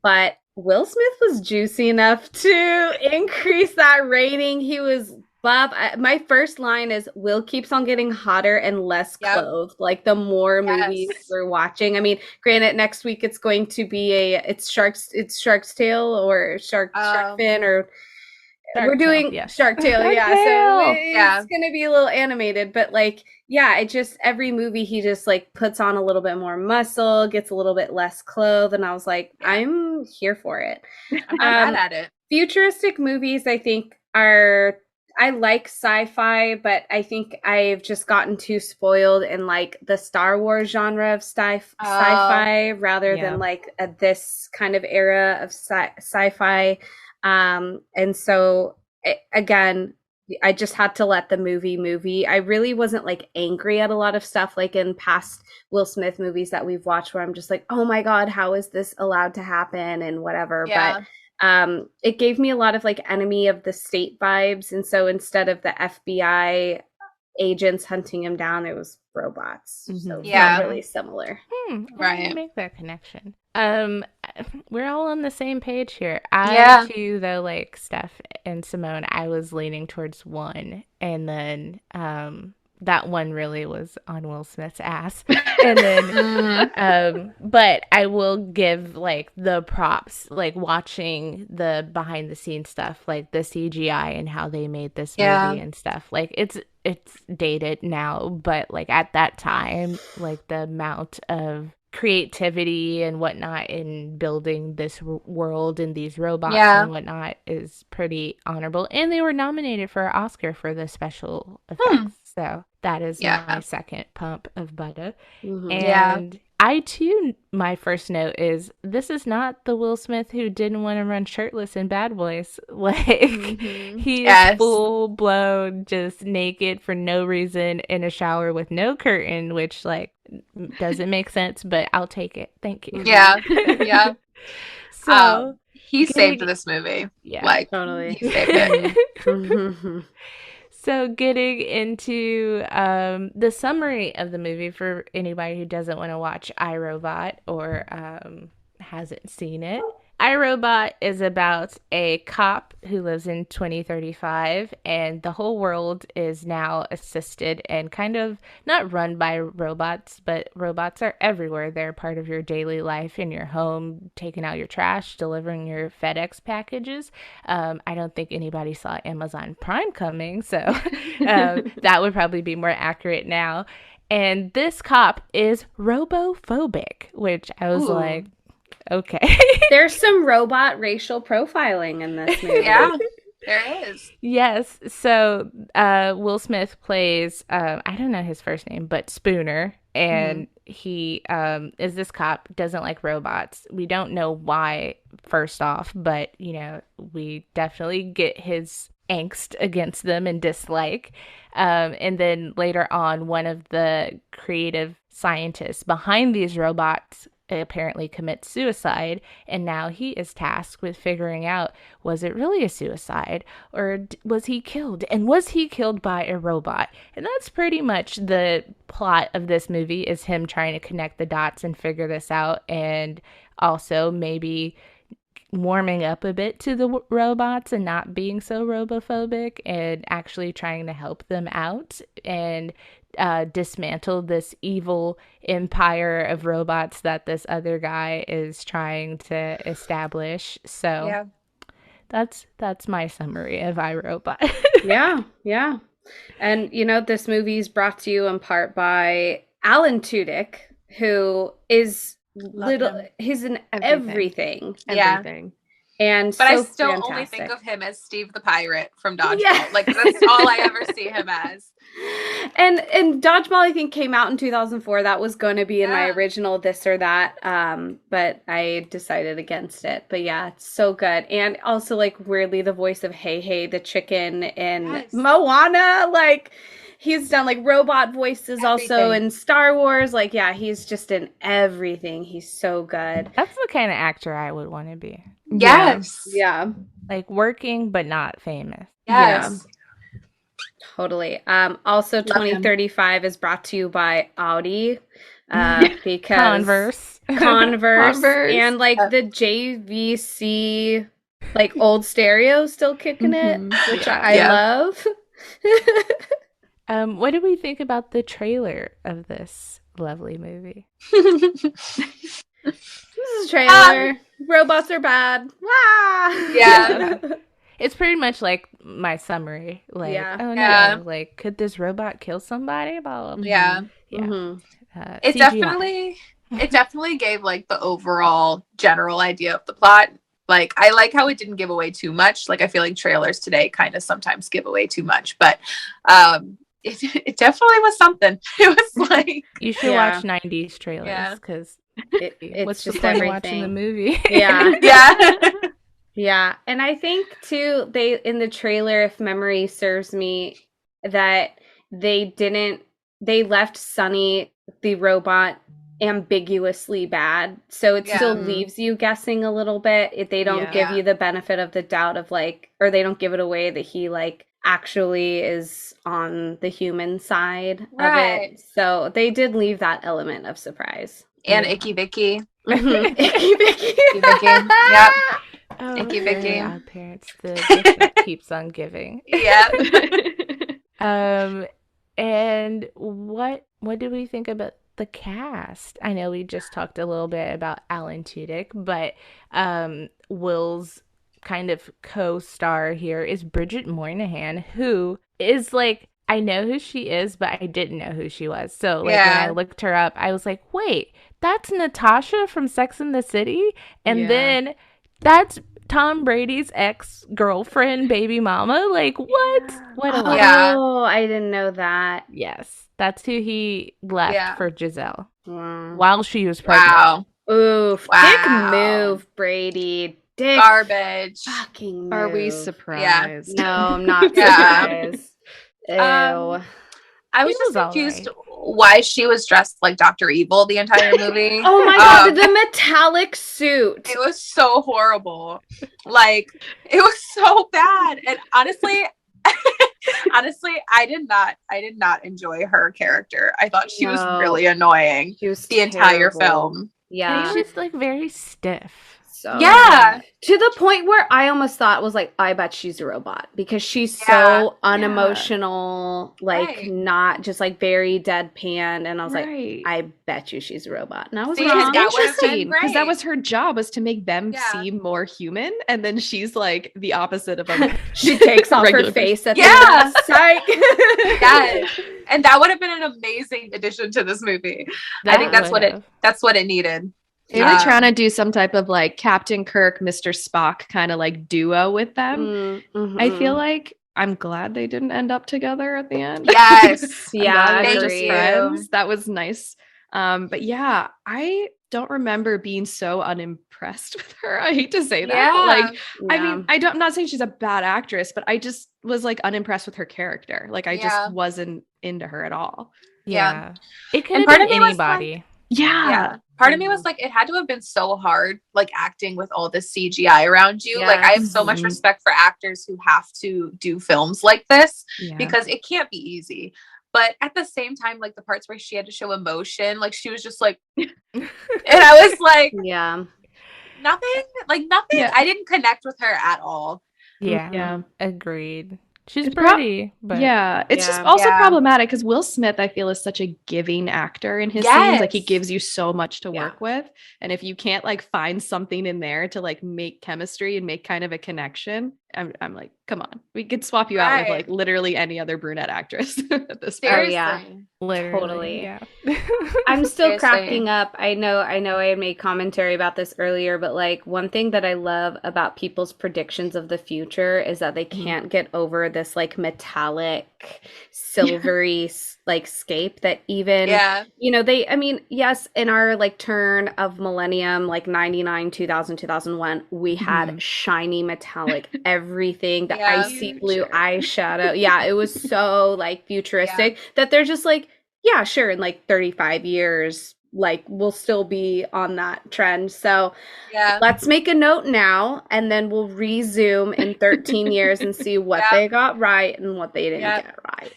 but Will Smith was juicy enough to increase that rating. He was Bob. My first line is, Will keeps on getting hotter and less clothed. Like the more movies we're watching. I mean, granted, next week it's going to be it's Shark's Tale or Shark Fin or we're doing Shark Tale. So it's gonna be a little animated, but like, it just every movie he just like puts on a little bit more muscle, gets a little bit less clothed, and I was like, I'm here for it. I'm mad at it. Futuristic movies, I think, I like sci-fi, but I think I've just gotten too spoiled in like the Star Wars genre of sci-fi rather than like this kind of era of sci-fi. And so again, I just had to let the movie. I really wasn't like angry at a lot of stuff like in past Will Smith movies that we've watched where I'm just like, oh my God, how is this allowed to happen and whatever. But it gave me a lot of like Enemy of the State vibes, and so instead of the FBI agents hunting him down, it was robots. So not really similar. Right, make that connection. We're all on the same page here. I too, though, like Steph and Simone, I was leaning towards 1, and then that one really was on Will Smith's ass. And then, but I will give like the props, like watching the behind the scenes stuff, like the CGI and how they made this movie and stuff. Like it's dated now, but like at that time, like the amount of creativity and whatnot in building this world and these robots and whatnot is pretty honorable. And they were nominated for an Oscar for the special effects. So that is my second pump of butter. And I too, my first note is, this is not the Will Smith who didn't want to run shirtless in Bad Boys. Like he is full blown just naked for no reason in a shower with no curtain, which like doesn't make sense, but I'll take it. Thank you. So he saved this movie. Like totally, he saved it. So getting into the summary of the movie for anybody who doesn't want to watch iRobot or hasn't seen it. iRobot is about a cop who lives in 2035, and the whole world is now assisted and kind of not run by robots, but robots are everywhere. They're part of your daily life, in your home, taking out your trash, delivering your FedEx packages. I don't think anybody saw Amazon Prime coming, so that would probably be more accurate now. And this cop is robophobic, which I was like, okay. There's some robot racial profiling in this movie. Yeah, there is. Yes. So Will Smith plays, I don't know his first name, but Spooner. And he is this cop, doesn't like robots. We don't know why, first off, but, you know, we definitely get his angst against them and dislike. And then later on, one of the creative scientists behind these robots apparently commits suicide, and now he is tasked with figuring out, was it really a suicide, or was he killed, and was he killed by a robot? And that's pretty much the plot of this movie, is him trying to connect the dots and figure this out, and also maybe warming up a bit to the robots and not being so robophobic, and actually trying to help them out and dismantle this evil empire of robots that this other guy is trying to establish. So that's my summary of iRobot. Yeah. And you know, this movie is brought to you in part by Alan Tudyk, who is he's in everything. And but so I still fantastic. only think of him as Steve the Pirate from Dodgeball. Like, that's all I ever see him as. And Dodgeball, I think, came out in 2004. That was going to be in my original this or that, but I decided against it. But yeah, it's so good. And also, like, weirdly, the voice of Hey Hey the chicken in Moana, like, he's done like robot voices also in Star Wars. Like, yeah, he's just in everything. He's so good. That's the kind of actor I would want to be. Yes. Yeah. Like, working but not famous. Yes. Yeah. Totally. Also, 2035 is brought to you by Audi. Because Converse and like the JVC, like old stereo still kicking it, which I love. What do we think about the trailer of this lovely movie? This is a trailer. Robots are bad. Wah! Yeah. It's pretty much like my summary. Like, like, could this robot kill somebody? Blah, blah, blah. Yeah. It definitely gave like the overall general idea of the plot. Like, I like how it didn't give away too much. Like, I feel like trailers today kind of sometimes give away too much, but it definitely was something. It was like, you should watch 90s trailers because it's just everything. Watching the movie. Yeah. And I think too, they in the trailer, if memory serves me, that they left Sunny the robot ambiguously bad, so it still leaves you guessing a little bit. They don't give you the benefit of the doubt of like, or they don't give it away that he like actually is on the human side of it. So they did leave that element of surprise. And Icky Vicky. Icky Vicky. Yep. Oh, Icky Vicky. Our parents, the gift that keeps on giving. Yeah. And what do we think about the cast? I know we just talked a little bit about Alan Tudyk, but Will's kind of co-star here is Bridget Moynahan, who is like, I know who she is, but I didn't know who she was. So like when I looked her up, I was like, wait, that's Natasha from Sex and the City? And then that's Tom Brady's ex-girlfriend, baby mama. Like, what? What a life. Oh, I didn't know that. Yes. That's who he left for Giselle Wow. while she was pregnant. Wow. Oof. Dick move, Brady. Dick Garbage. fucking move. Are we surprised? No, I'm not surprised. Ew. I was just confused why she was dressed like Dr. Evil the entire movie. Oh my god, the metallic suit. It was so horrible. Like, it was so bad. And honestly, I did not enjoy her character. I thought she was really annoying. She was the entire film. Yeah. And she's like very stiff. so Yeah. to the point where I almost thought was like, I bet she's a robot because she's so unemotional, like not just like very deadpan. And I was like, I bet you she's a robot. And I was wrong. Interesting because that was her job, was to make them seem more human. And then she's like the opposite of them. She takes off her face at the end of the psych. Yes. And that would have been an amazing addition to this movie. I think that's what it needed. They were trying to do some type of like Captain Kirk, Mr. Spock kind of like duo with them. I feel like I'm glad they didn't end up together at the end. Yes. Yeah. They were just friends. That was nice. But yeah, I don't remember being so unimpressed with her. I hate to say that. I mean, I'm not saying she's a bad actress, but I just was like unimpressed with her character. Like I just wasn't into her at all. Yeah. It could have been anybody. Part of me was like, it had to have been so hard, like acting with all this CGI around you. Like I have so much respect for actors who have to do films like this because it can't be easy. But at the same time, like the parts where she had to show emotion, like she was just like, and I was like, nothing. I didn't connect with her at all. Yeah. Agreed. She's pretty, but it's just also problematic because Will Smith, I feel, is such a giving actor in his scenes. Like he gives you so much to work with, and if you can't like find something in there to like make chemistry and make kind of a connection, I'm like, come on, we could swap you out with like literally any other brunette actress at this point. Totally. Yeah. I'm still cracking up. I know I had made commentary about this earlier, but like one thing that I love about people's predictions of the future is that they can't get over this like metallic, silvery like scape that even yes, in our like turn of millennium, like 99, 2000, 2001, we had shiny metallic everything, the icy blue eyeshadow. It was so like futuristic that they're just like, sure, in like 35 years, like we'll still be on that trend. So let's make a note now, and then we'll resume in 13 years and see what they got right and what they didn't get right.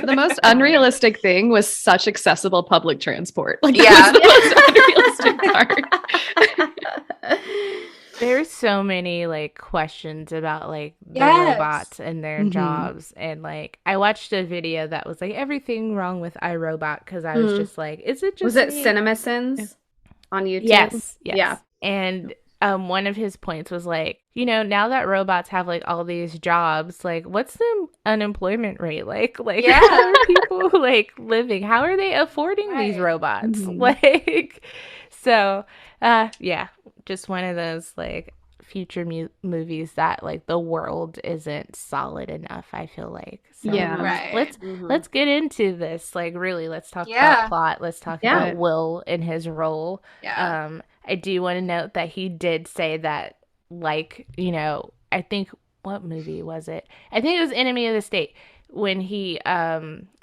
The most unrealistic thing was such accessible public transport. Like that was the most unrealistic part. There's so many like questions about like the robots and their jobs, and like I watched a video that was like everything wrong with iRobot because I was just like, is it just was it CinemaSins on YouTube? Yes. Yeah. And one of his points was like, now that robots have like all these jobs, like what's the unemployment rate like how are people like living? How are they affording these robots? Like, so just one of those like future movies that like the world isn't solid enough, I feel like. So let's get into this. Like really, let's talk about plot. Let's talk about Will and his role. I do want to note that he did say that, like, I think, what movie was it? I think it was Enemy of the State, when he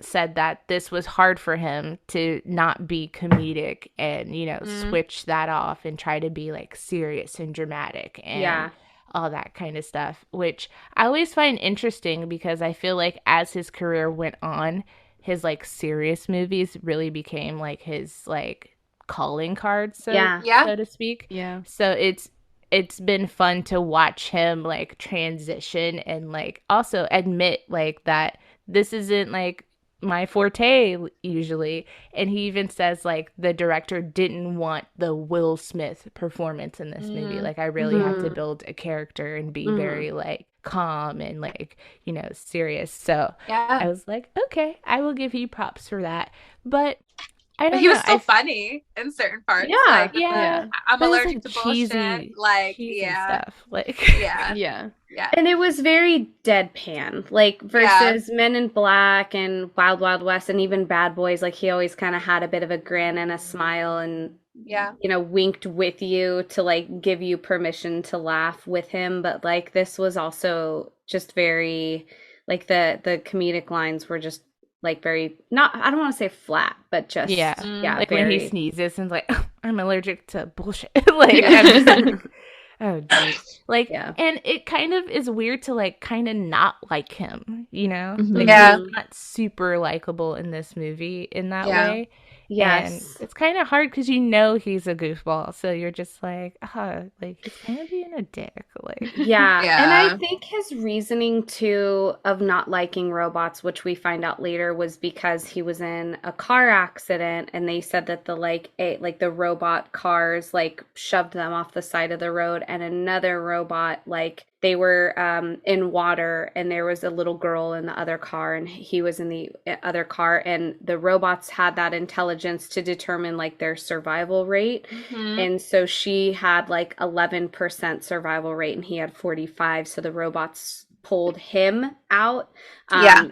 said that this was hard for him to not be comedic and, switch that off and try to be like serious and dramatic and all that kind of stuff, which I always find interesting because I feel like as his career went on, his like serious movies really became like his like calling card, so to speak. So it's been fun to watch him like transition and like also admit like that this isn't like my forte usually. And he even says like the director didn't want the Will Smith performance in this movie. Like I really have to build a character and be very like calm and like, serious. So I was like, okay, I will give you props for that. But I don't know. He was so funny in certain parts. I'm allergic to bullshit. Cheesy stuff. Like, And it was very deadpan, like versus Men in Black and Wild Wild West and even Bad Boys. Like he always kind of had a bit of a grin and a smile and winked with you to like give you permission to laugh with him. But like this was also just very like the comedic lines were just like very not, I don't want to say flat, but just like very... when he sneezes and like, oh, I'm allergic to bullshit. Like I'm just like, oh geez. Like and it kind of is weird to like kind of not like him, like he's not super likable in this movie in that way. Yes. And it's kind of hard because you know he's a goofball. So you're just like, like he's kind of being a dick. Like, yeah. And I think his reasoning too of not liking robots, which we find out later, was because he was in a car accident and they said that the robot cars like shoved them off the side of the road, and another robot, like they were in water and there was a little girl in the other car and he was in the other car, and the robots had that intelligence to determine like their survival rate. And so she had like 11% survival rate and he had 45, so the robots pulled him out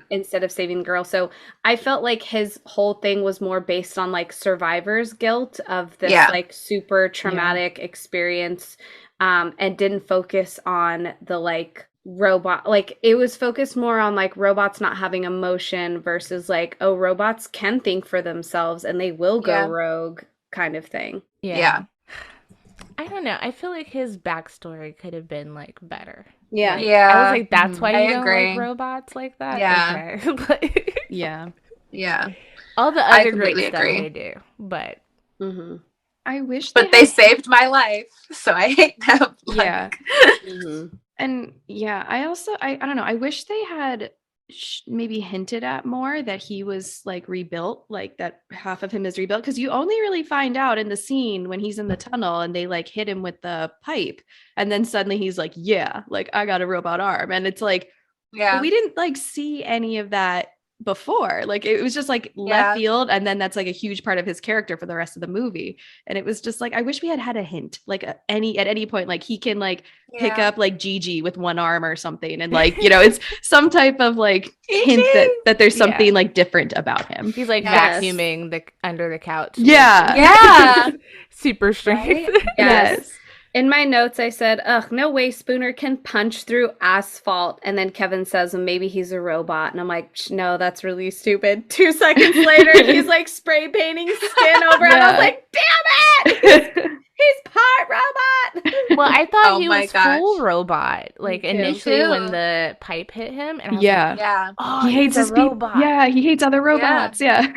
instead of saving the girl. So I felt like his whole thing was more based on like survivor's guilt of this like super traumatic experience, and didn't focus on the like robot. Like it was focused more on like robots not having emotion versus like, oh, robots can think for themselves and they will go rogue kind of thing. Yeah. I don't know. I feel like his backstory could have been like better. Yeah. Like, I was like, that's why you don't like robots like that? Yeah. Okay. Yeah. All the other great stuff they do. But I wish they saved my life, so I hate them. Like. And I don't know. I wish they had maybe hinted at more that he was like rebuilt, like that half of him is rebuilt, because you only really find out in the scene when he's in the tunnel and they like hit him with the pipe, and then suddenly he's like, like I got a robot arm, and it's like, we didn't like see any of that before. Like it was just like left field, and then that's like a huge part of his character for the rest of the movie. And it was just like, I wish we had a hint, like at any point, like he can like pick up like Gigi with one arm or something, and like, you know, it's some type of like hint that there's something like different about him. He's like vacuuming the under the couch. Super strength. Right? Yes. In my notes, I said, ugh, no way Spooner can punch through asphalt. And then Kevin says, well, maybe he's a robot. And I'm like, no, that's really stupid. 2 seconds later, he's like spray painting skin over it. I was like, damn it! He's part robot! Well, I thought he was full robot. Like initially when the pipe hit him. And I was like, oh, he hates his robot. He hates other robots. Yeah.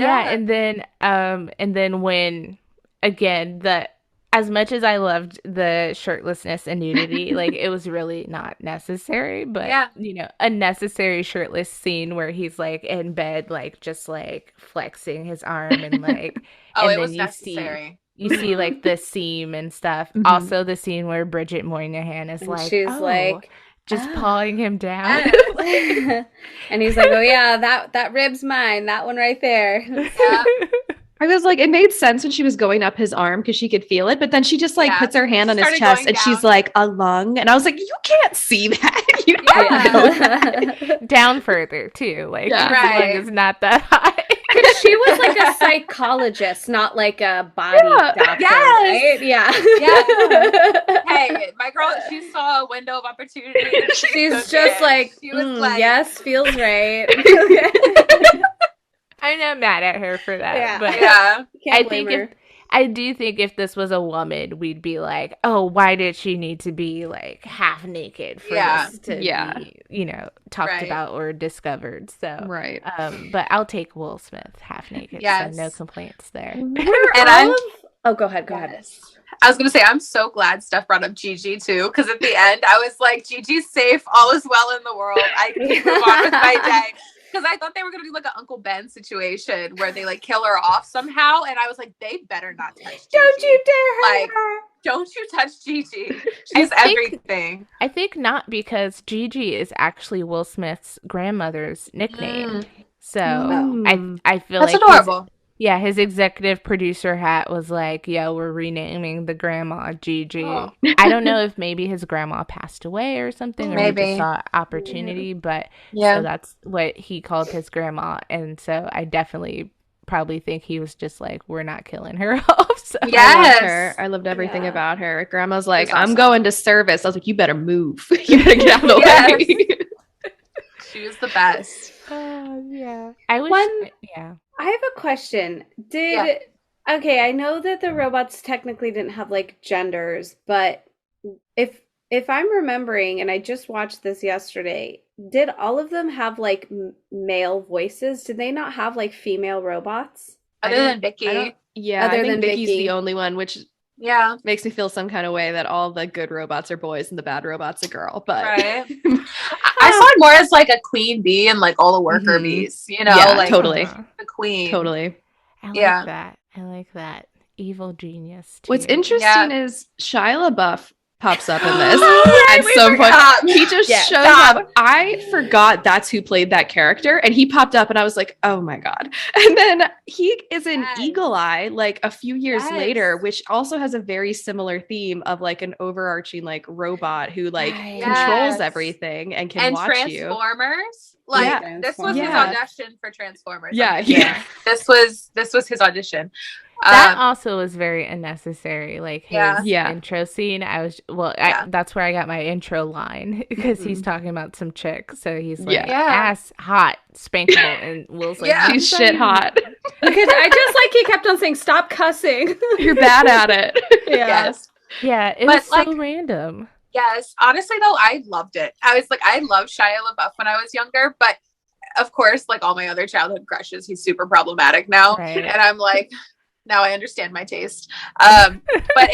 And then when, again, as much as I loved the shirtlessness and nudity, like it was really not necessary, but you know, a necessary shirtless scene where he's like in bed, like just like flexing his arm and like, and it then was you necessary. you see like the seam and stuff. Also the scene where Bridget Moynahan is like, she's like just pawing him down. And he's like, oh yeah, that rib's mine, that one right there. I was like, it made sense when she was going up his arm because she could feel it, but then she just like puts her hand on his chest and she's like, a lung, and I was like, you can't see that. You don't know that. Down further too, like his lung is not that high. Because she was like a psychologist, not like a body doctor, right? Yeah. Hey, my girl, she saw a window of opportunity. She's just like, she was like, yes, feels right. I'm not mad at her for that, but I do think if this was a woman, we'd be like, oh, why did she need to be like half naked for this to be, you know, talked about or discovered? So, but I'll take Will Smith half naked. So no complaints there. Go ahead. I was going to say, I'm so glad Steph brought up Gigi too, because at the end, I was like, Gigi's safe. All is well in the world. I can move on with my day. Because I thought they were going to do like an Uncle Ben situation where they like kill her off somehow. And I was like, they better not touch Gigi. Don't you dare her. Don't you touch Gigi. She's everything. I think not, because Gigi is actually Will Smith's grandmother's nickname. So I feel that's like adorable. His executive producer hat was like, yo, we're renaming the grandma Gigi. Oh. I don't know if maybe his grandma passed away or something, or maybe just saw opportunity, but so that's what he called his grandma. And so I definitely probably think he was just like, we're not killing her off. So. I loved everything about her. Grandma's like, I'm going to service. I was like, you better move. You better get out of the way. She was the best. I have a question. Okay, I know that the robots technically didn't have like genders, but if I'm remembering, and I just watched this yesterday, did all of them have like male voices? Did they not have like female robots? Other than Vicky. I think Vicky's the only one, which makes me feel some kind of way that all the good robots are boys and the bad robots a girl. But right. I saw it more as like a queen bee and like all the worker bees, you know, like totally the queen. Totally. I like that. I like that. Evil genius too. What's interesting is Shia LaBeouf pops up in this at some point. He just shows up. I forgot that's who played that character, and he popped up and I was like, oh my god. And then he is in Eagle Eye like a few years later, which also has a very similar theme of like an overarching like robot who like controls everything and can watch Transformers. you. Like this was his audition for Transformers. This was his audition. That also was very unnecessary. Like his intro scene, that's where I got my intro line because he's talking about some chick. So he's like, ass hot, spankable, and Will's like, she's shit hot. Because I just like he kept on saying, stop cussing. You're bad at it. Yeah, it was so random. Yes, honestly though, I loved it. I was like, I loved Shia LaBeouf when I was younger, but of course, like all my other childhood crushes, he's super problematic now, and I'm like. Now I understand my taste. But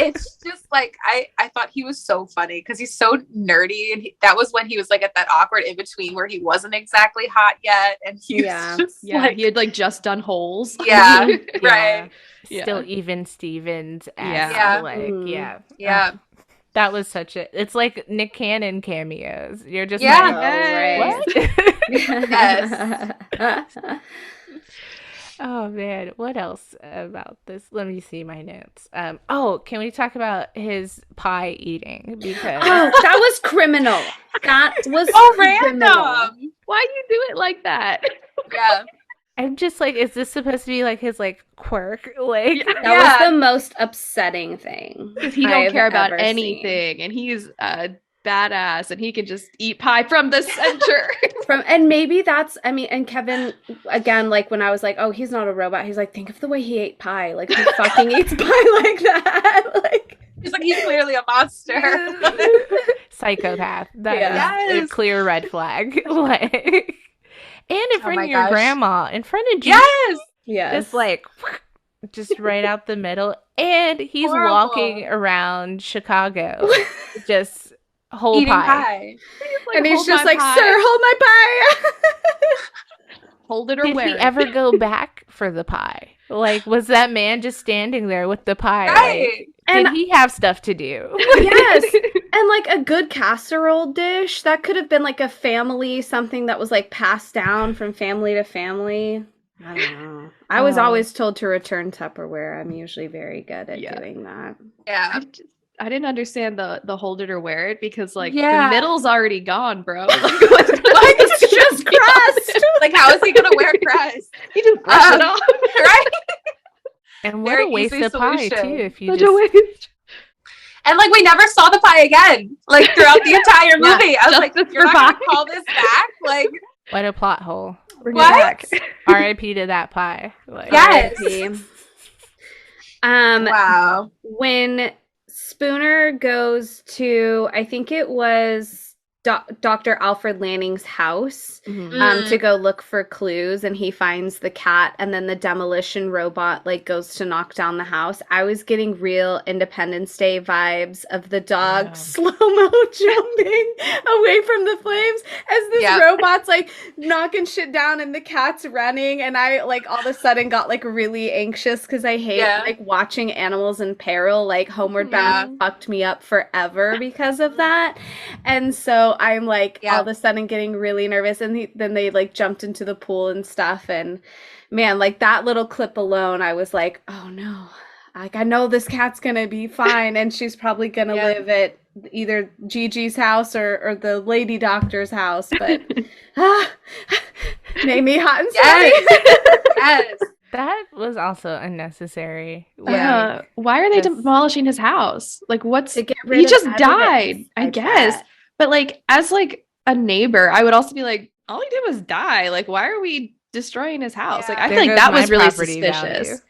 it's just like, I thought he was so funny because he's so nerdy. And that was when he was like at that awkward in between where he wasn't exactly hot yet. And he was just like, he had like just done Holes. Yeah. Right. Still even Stevens. That was such it's like Nick Cannon cameos. You're just what? Yes. Oh man, what else about this? Let me see my notes. Can we talk about his pie eating? Because that was criminal. That was random. Why you do it like that? Yeah. I'm just like, is this supposed to be like his like quirk? Like that was the most upsetting thing. Because he don't care about anything, and he's badass and he can just eat pie from the center. And maybe that's, I mean, and Kevin, again, like when I was like, oh, he's not a robot, he's like, think of the way he ate pie. Like he fucking eats pie like that. Like he's like, he's clearly a monster. Psychopath. That is a clear red flag. Like, and in front of your grandma, in front of Jesus. Yes. Just like just right out the middle. And he's walking around Chicago. Just whole eating pie. And he's just like, pie. Sir, hold my pie. Hold it or Did wear he it. ever go back for the pie? Like, was that man just standing there with the pie? Right. Like, did he have stuff to do? Yes. And like a good casserole dish, that could have been like a family, something that was like passed down from family to family. I don't know. I was always told to return Tupperware. I'm usually very good at doing that. Yeah. I didn't understand the hold it or wear it because like the middle's already gone, bro. Like it's just crust. Like how is he gonna wear crust? He just brush it off, right? And what a waste of pie too. If you such a waste. And like we never saw the pie again. Like throughout the entire movie, I was like, "You're not gonna call this back?" Like, what a plot hole. What? R.I.P. to that pie. Like, yes. Wow. When Spooner goes to, I think it was Dr. Alfred Lanning's house to go look for clues, and he finds the cat, and then the demolition robot like goes to knock down the house. I was getting real Independence Day vibes of the dog slow-mo jumping away from the flames as this robot's like knocking shit down and the cat's running, and I like all of a sudden got like really anxious because I hate like watching animals in peril. Like Homeward Bound fucked me up forever because of that, and so I'm like all of a sudden getting really nervous, and then they like jumped into the pool and stuff, and man, like that little clip alone, I was like, oh no, like I know this cat's gonna be fine, and she's probably gonna live at either Gigi's house or the lady doctor's house, but made me hot and sweaty. Yes. That was also unnecessary. Yeah. Why are they demolishing his house? Like, what's he just died? I guess. But like, as like a neighbor, I would also be like, all he did was die. Like, why are we destroying his house? Like, I feel like that was really suspicious.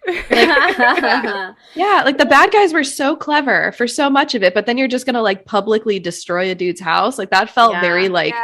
Like the bad guys were so clever for so much of it, but then you're just gonna like publicly destroy a dude's house. Like that felt very like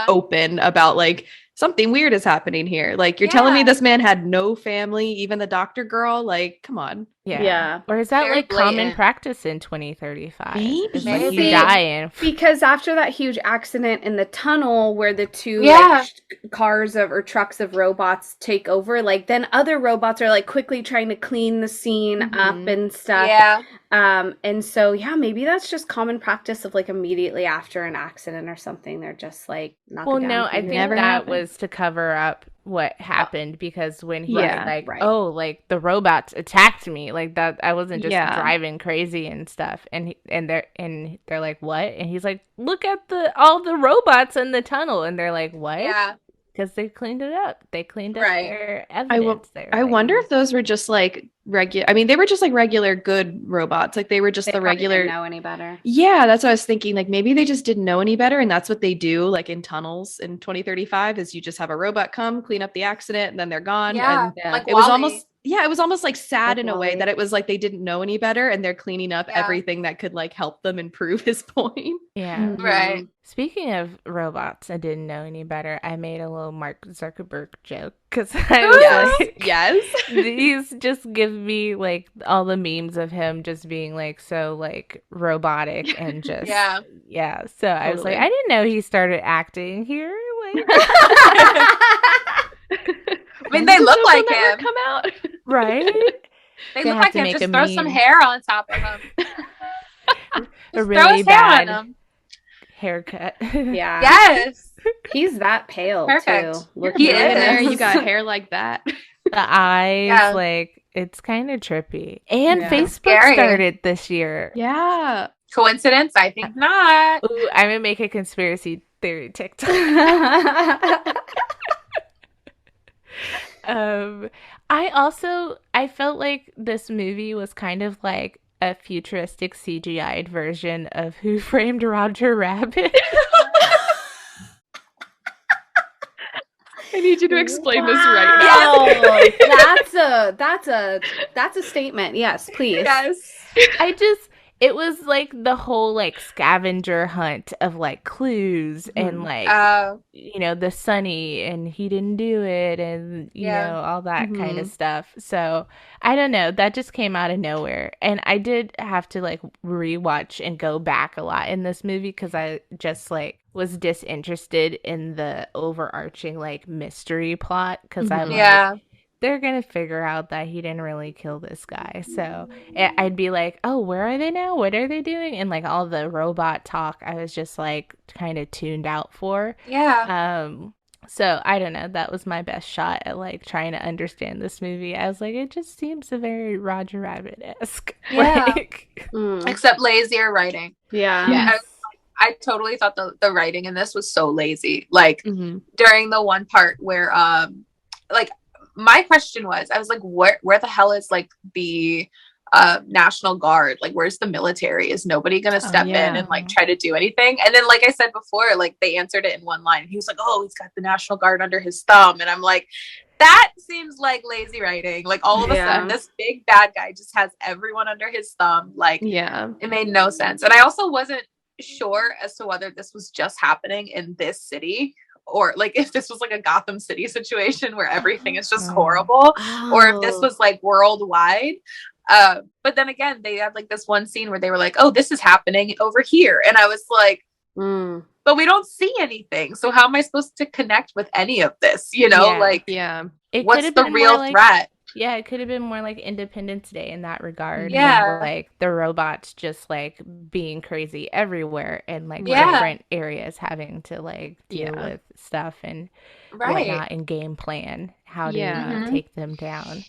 open about like something weird is happening here. Like, you're telling me this man had no family, even the doctor girl? Like, come on. Yeah. Or is that Very like blatant. common practice in 2035? It's like Maybe. you die because after that huge accident in the tunnel where the two like, cars or trucks of robots take over, like then other robots are like quickly trying to clean the scene up and stuff. Yeah. And so maybe that's just common practice of like immediately after an accident or something, they're just like knock it down. No, I think that was to cover up what happened, because when he was like, oh, like the robots attacked me, like that, I wasn't just driving crazy and stuff, and they're like, what? And he's like, look at all the robots in the tunnel, and they're like, what? Yeah. Because they cleaned it up. They cleaned up their evidence there. I wonder if those were just like regular. I mean, they were just like regular good robots. Like they were just the regular. Didn't know any better. Yeah, that's what I was thinking. Like maybe they just didn't know any better, and that's what they do. Like in tunnels in 2035, is you just have a robot come clean up the accident, and then they're gone. Yeah, and like it was almost. Yeah, it was almost like sad in a way that it was like they didn't know any better, and they're cleaning up everything that could like help them improve his point. Yeah. Right. Speaking of robots, I didn't know any better. I made a little Mark Zuckerberg joke because I was like, these just give me like all the memes of him just being like so like robotic and just yeah. So I was like, I didn't know he started acting here. Like, I mean, they look like him. Come out. Right? They look like him. Just throw some hair on top of him. A really bad haircut. Yeah. Yes. He's that pale too. Look, he is. There, you got hair like that. The eyes, like it's kind of trippy. And Facebook started this year. Yeah. Coincidence? I think not. Ooh, I'm gonna make a conspiracy theory TikTok. I felt like this movie was kind of like a futuristic CGI'd version of Who Framed Roger Rabbit. I need you to explain this right now. That's a statement. Yes, please. Yes. It was like the whole like scavenger hunt of like clues and like the Sunny and he didn't do it and you know all that kind of stuff. So I don't know, that just came out of nowhere, and I did have to like rewatch and go back a lot in this movie because I just like was disinterested in the overarching like mystery plot because I'm like, they're gonna figure out that he didn't really kill this guy. So I'd be like, oh, where are they now? What are they doing? And like all the robot talk, I was just like kind of tuned out for. Yeah. So I don't know. That was my best shot at like trying to understand this movie. I was like, it just seems very Roger Rabbit-esque. Yeah. Like, except lazier writing. Yeah. Yes. I totally thought the writing in this was so lazy. Like during the one part where like my question was, I was like, where the hell is like the National Guard? Like, where's the military? Is nobody gonna step in and like try to do anything? And then, like I said before, like they answered it in one line. He was like, oh, he's got the National Guard under his thumb. And I'm like, that seems like lazy writing. Like all of a sudden, this big bad guy just has everyone under his thumb. Like, it made no sense. And I also wasn't sure as to whether this was just happening in this city, or like if this was like a Gotham City situation where everything is just horrible, or if this was like worldwide. But then again, they had like this one scene where they were like, oh, this is happening over here. And I was like, but we don't see anything. So how am I supposed to connect with any of this? You know, what's the real threat? Yeah, it could have been more like Independence Day in that regard. Yeah. Like the robots just like being crazy everywhere and like different areas having to like deal with stuff and whatnot and game plan how to take them down.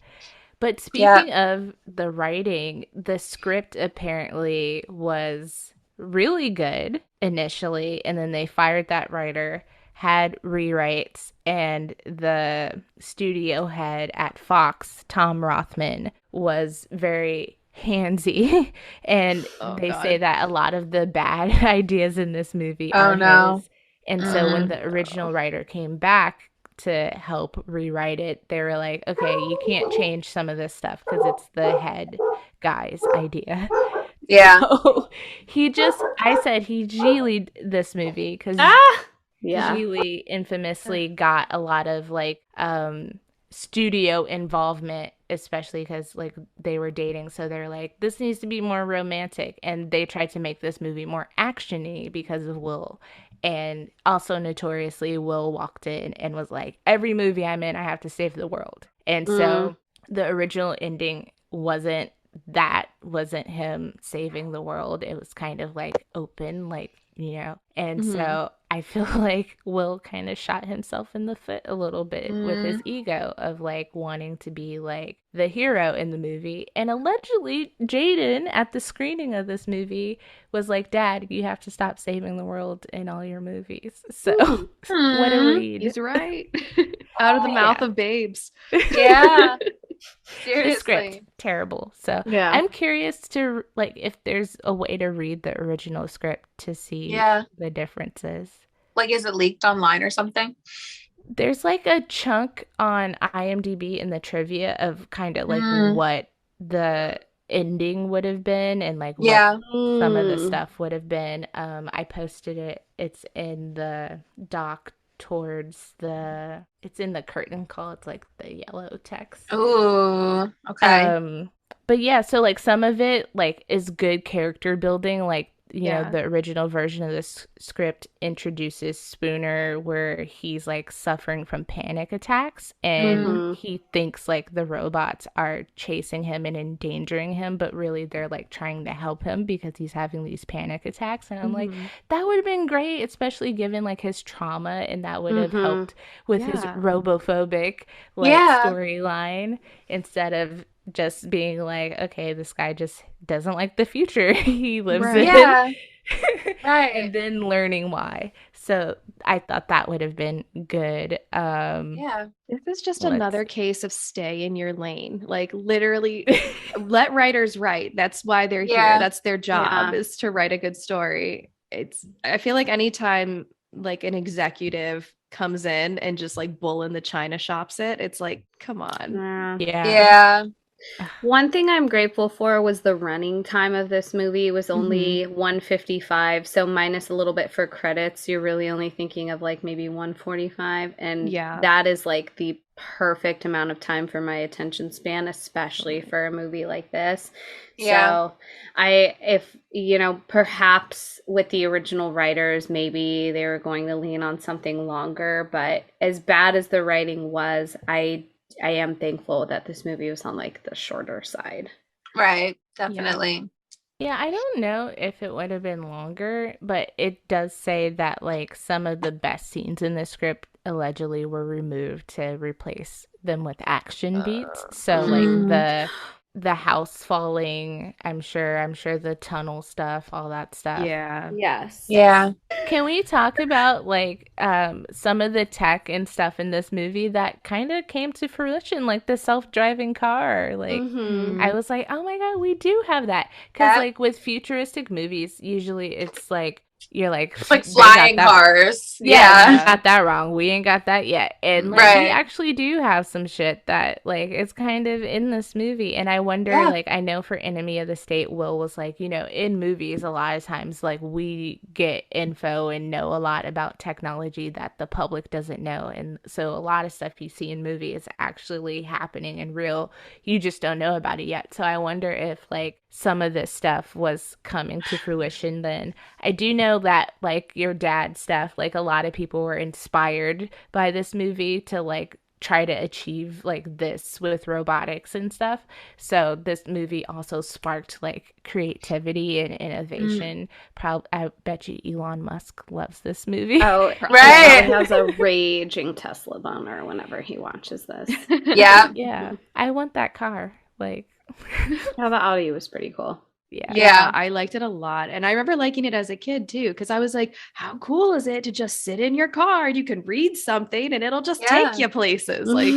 But speaking of the writing, the script apparently was really good initially, and then they fired that writer, had rewrites, and the studio head at Fox, Tom Rothman, was very handsy. And they say that a lot of the bad ideas in this movie are his. And so when the original writer came back to help rewrite it, they were like, okay, you can't change some of this stuff because it's the head guy's idea. Yeah. So I said he G-lead this movie because Geely infamously got a lot of like studio involvement, especially because like they were dating, so they're like, this needs to be more romantic, and they tried to make this movie more actiony because of Will. And also notoriously, Will walked in and was like, every movie I'm in, I have to save the world. And so the original ending wasn't him saving the world. It was kind of like open, like, you know. And so I feel like Will kind of shot himself in the foot a little bit with his ego of like wanting to be like the hero in the movie. And allegedly Jaden at the screening of this movie was like, Dad, you have to stop saving the world in all your movies. So what a read. He's right. Out of the mouth of babes. Yeah. The script, terrible. So I'm curious to like if there's a way to read the original script to see the differences. Like, is it leaked online or something? There's like a chunk on IMDb in the trivia of kind of like what the ending would have been and like what some of the stuff would have been. I posted it. It's in the doc towards it's in the curtain call. It's like the yellow text. Oh, okay. But yeah, so like some of it like is good character building, like you know, the original version of this script introduces Spooner where he's like suffering from panic attacks and he thinks like the robots are chasing him and endangering him, but really they're like trying to help him because he's having these panic attacks. And I'm like, that would have been great, especially given like his trauma, and that would have helped with his robophobic like storyline instead of just being like, okay, this guy just doesn't like the future he lives in. Yeah. Right. And then learning why. So I thought that would have been good. This is just another case of stay in your lane. Like literally let writers write. That's why they're here. That's their job is to write a good story. I feel like anytime like an executive comes in and just like bull in the china shops it's like, come on. Yeah. One thing I'm grateful for was the running time of this movie was only 155, so minus a little bit for credits, you're really only thinking of like maybe 145, and that is like the perfect amount of time for my attention span, especially for a movie like this. So if you know, perhaps with the original writers, maybe they were going to lean on something longer, but as bad as the writing was, I am thankful that this movie was on like the shorter side. Right. Definitely. Yeah, I don't know if it would have been longer, but it does say that like some of the best scenes in the script allegedly were removed to replace them with action beats. So like the house falling, I'm sure the tunnel stuff, all that stuff. Yeah. Yes. Yeah. Can we talk about like some of the tech and stuff in this movie that kind of came to fruition, like the self-driving car? Like I was like, oh my God, we do have that. Because like with futuristic movies, usually it's like you're like flying cars. Yeah, got that wrong. We ain't got that yet. And like we actually do have some shit that like is kind of in this movie. And I wonder, like, I know for Enemy of the State, Will was like, you know, in movies a lot of times like we get info and know a lot about technology that the public doesn't know. And so a lot of stuff you see in movies is actually happening and real. You just don't know about it yet. So I wonder if like some of this stuff was coming to fruition then. I do know that like your dad stuff, like a lot of people were inspired by this movie to like try to achieve like this with robotics and stuff. So this movie also sparked like creativity and innovation. I bet you Elon Musk loves this movie. Oh, right. He has a raging Tesla boner whenever he watches this. Yeah. I want that car. Like the Audi was pretty cool. Yeah, I liked it a lot. And I remember liking it as a kid too, because I was like, how cool is it to just sit in your car and you can read something and it'll just take you places. Like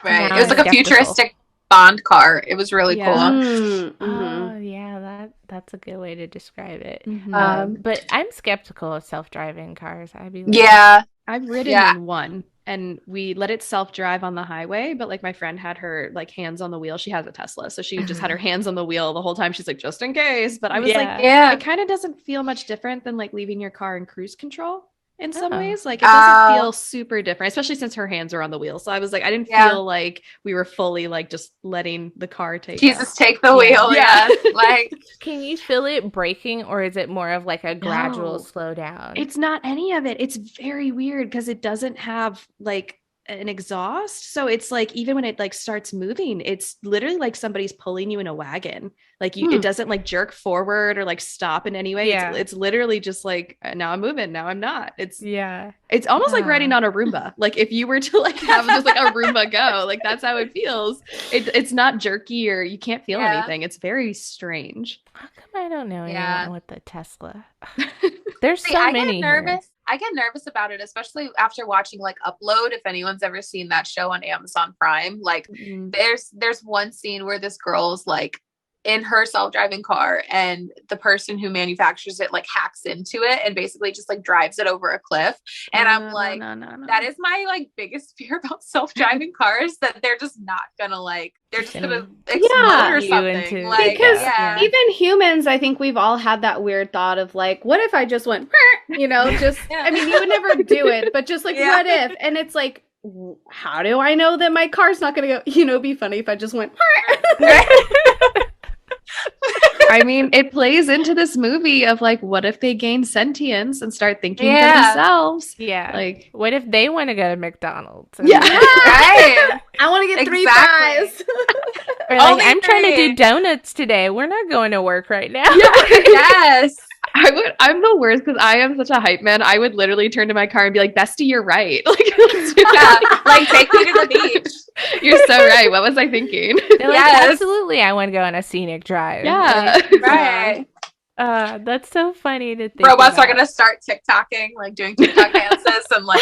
right. It was like a futuristic Bond car. It was really cool. Oh yeah, that's a good way to describe it. But I'm skeptical of self-driving cars. I've ridden in one. And we let it self-drive on the highway, but like my friend had her like hands on the wheel. She has a Tesla, so she just had her hands on the wheel the whole time. She's like, just in case. But I was like, it kind of doesn't feel much different than like leaving your car in cruise control in some ways. Like it doesn't feel super different, especially since her hands are on the wheel. So I was like, I didn't feel like we were fully like just letting the car take the wheel. Yeah. Like, can you feel it braking, or is it more of like a gradual slowdown? It's not any of it. It's very weird because it doesn't have like an exhaust. So it's like, even when it like starts moving, it's literally like somebody's pulling you in a wagon. Like it doesn't like jerk forward or like stop in any way. Yeah. It's literally just like, now I'm moving, now I'm not. It's almost like riding on a Roomba. Like if you were to like have just like a Roomba go, like that's how it feels. It's not jerky or you can't feel anything. It's very strange. How come I don't know anyone with the Tesla? There's so many. I get nervous about it, especially after watching like Upload. If anyone's ever seen that show on Amazon Prime, like there's one scene where this girl's like in her self-driving car and the person who manufactures it like hacks into it and basically just like drives it over a cliff. And I'm like, that is my like biggest fear about self-driving cars, that they're just not gonna like, they're just gonna explode or something. Like, because even humans, I think we've all had that weird thought of like, what if I just went, you know, just, I mean, you would never do it, but just like, what if? And it's like, how do I know that my car's not gonna go, you know, be funny if I just went, I mean, it plays into this movie of like, what if they gain sentience and start thinking for themselves? Yeah. Like, what if they want to go to McDonald's? Right. I want to get 3 fries. Or like, I'm trying to do donuts today. We're not going to work right now. Yes. I'm the worst because I am such a hype man. I would literally turn to my car and be like, Bestie, you're right. Like, let's do that. Like, take me to the beach. You're so right. What was I thinking? They're like, absolutely, I want to go on a scenic drive. Yeah. Like, right. That's so funny to think robots about. are gonna start TikToking, like doing TikTok dances and like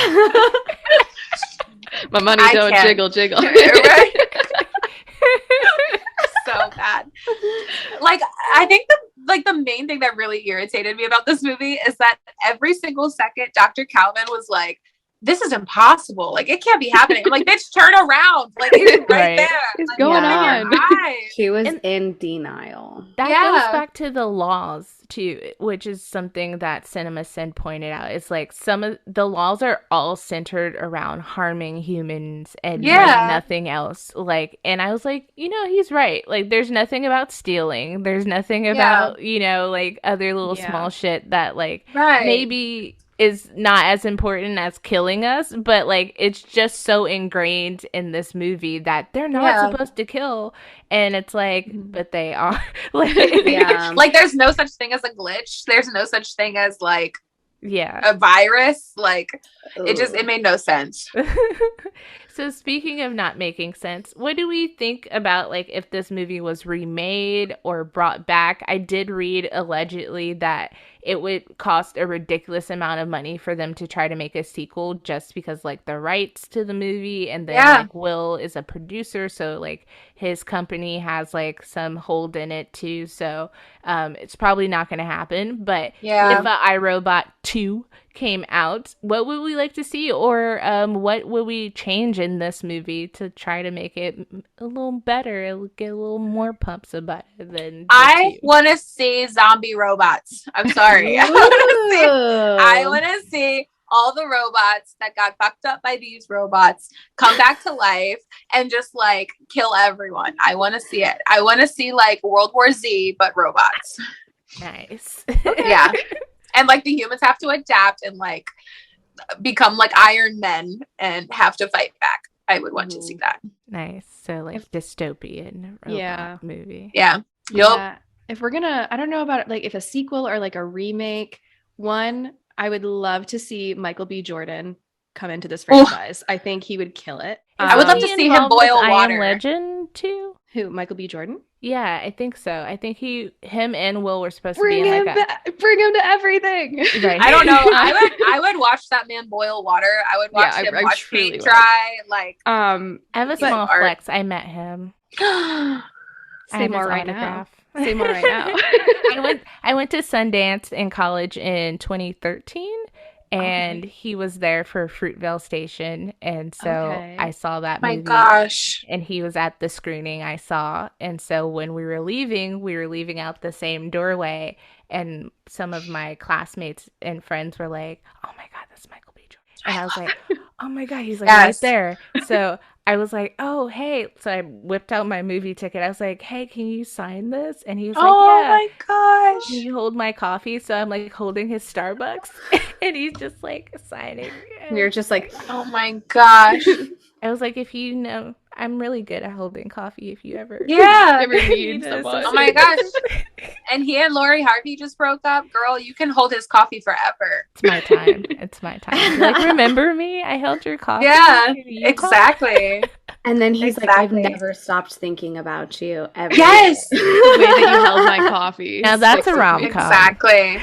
my money don't jiggle. Right? So bad. Like, I think the main thing that really irritated me about this movie is that every single second Dr. Calvin was like, this is impossible. Like, it can't be happening. I'm like, bitch, turn around. Like, he's right there. It's like, going on. She was in denial. That goes back to the laws too, which is something that CinemaSin pointed out. It's like some of the laws are all centered around harming humans and like nothing else. Like, and I was like, you know, he's right. Like, there's nothing about stealing. There's nothing about, you know, like other little small shit that like maybe is not as important as killing us, but like it's just so ingrained in this movie that they're not supposed to kill, and it's like, but they are. Like, like there's no such thing as a glitch. There's no such thing as like a virus. Like it made no sense. So speaking of not making sense, what do we think about like if this movie was remade or brought back? I did read allegedly that it would cost a ridiculous amount of money for them to try to make a sequel just because like the rights to the movie, and then like Will is a producer, so like his company has like some hold in it too, so it's probably not going to happen. But if iRobot 2 came out, what would we like to see, or what would we change in this movie to try to make it a little better, get a little more pumps about it than I want to see zombie robots. I'm sorry. I want to see all the robots that got fucked up by these robots come back to life and just like kill everyone. I want to see it. I want to see like World War Z, but robots. Nice. Yeah. And like the humans have to adapt and like become like Iron Men and have to fight back. I would want to see that. Nice. So like dystopian robot movie. Yeah. Yep. If we're gonna, I don't know about like if a sequel or like a remake, one, I would love to see Michael B. Jordan come into this franchise. I think he would kill it. I would love to see him boil water. I Am Legend too. Who? Michael B. Jordan? Yeah, I think so. I think him and Will were supposed to be in like bring him to everything. Right. I don't know. I would watch that man boil water. I would watch him watch paint dry. Like, I have a small flex. I met him. Say more right now. Say more right now. I went to Sundance in college in 2013. And he was there for Fruitvale Station, and so I saw that movie. My gosh. And he was at the screening I saw, and so when we were leaving out the same doorway, and some of my classmates and friends were like, oh my god, that's my And I was like, oh my God, he's like right there. So I was like, oh, hey. So I whipped out my movie ticket. I was like, hey, can you sign this? And he was like, yeah. Oh my gosh. Can you hold my coffee? So I'm like holding his Starbucks and he's just like signing. You're just like, oh my gosh. I was like, if you know, I'm really good at holding coffee if you ever need someone. Oh my gosh. And he and Lori Harvey just broke up. Girl, you can hold his coffee forever. It's my time. It's my time. Like, remember me? I held your coffee. Yeah, exactly. And then he's like, I've never stopped thinking about you ever. Yes. The way that you held my coffee. Now that's a rom-com. Exactly.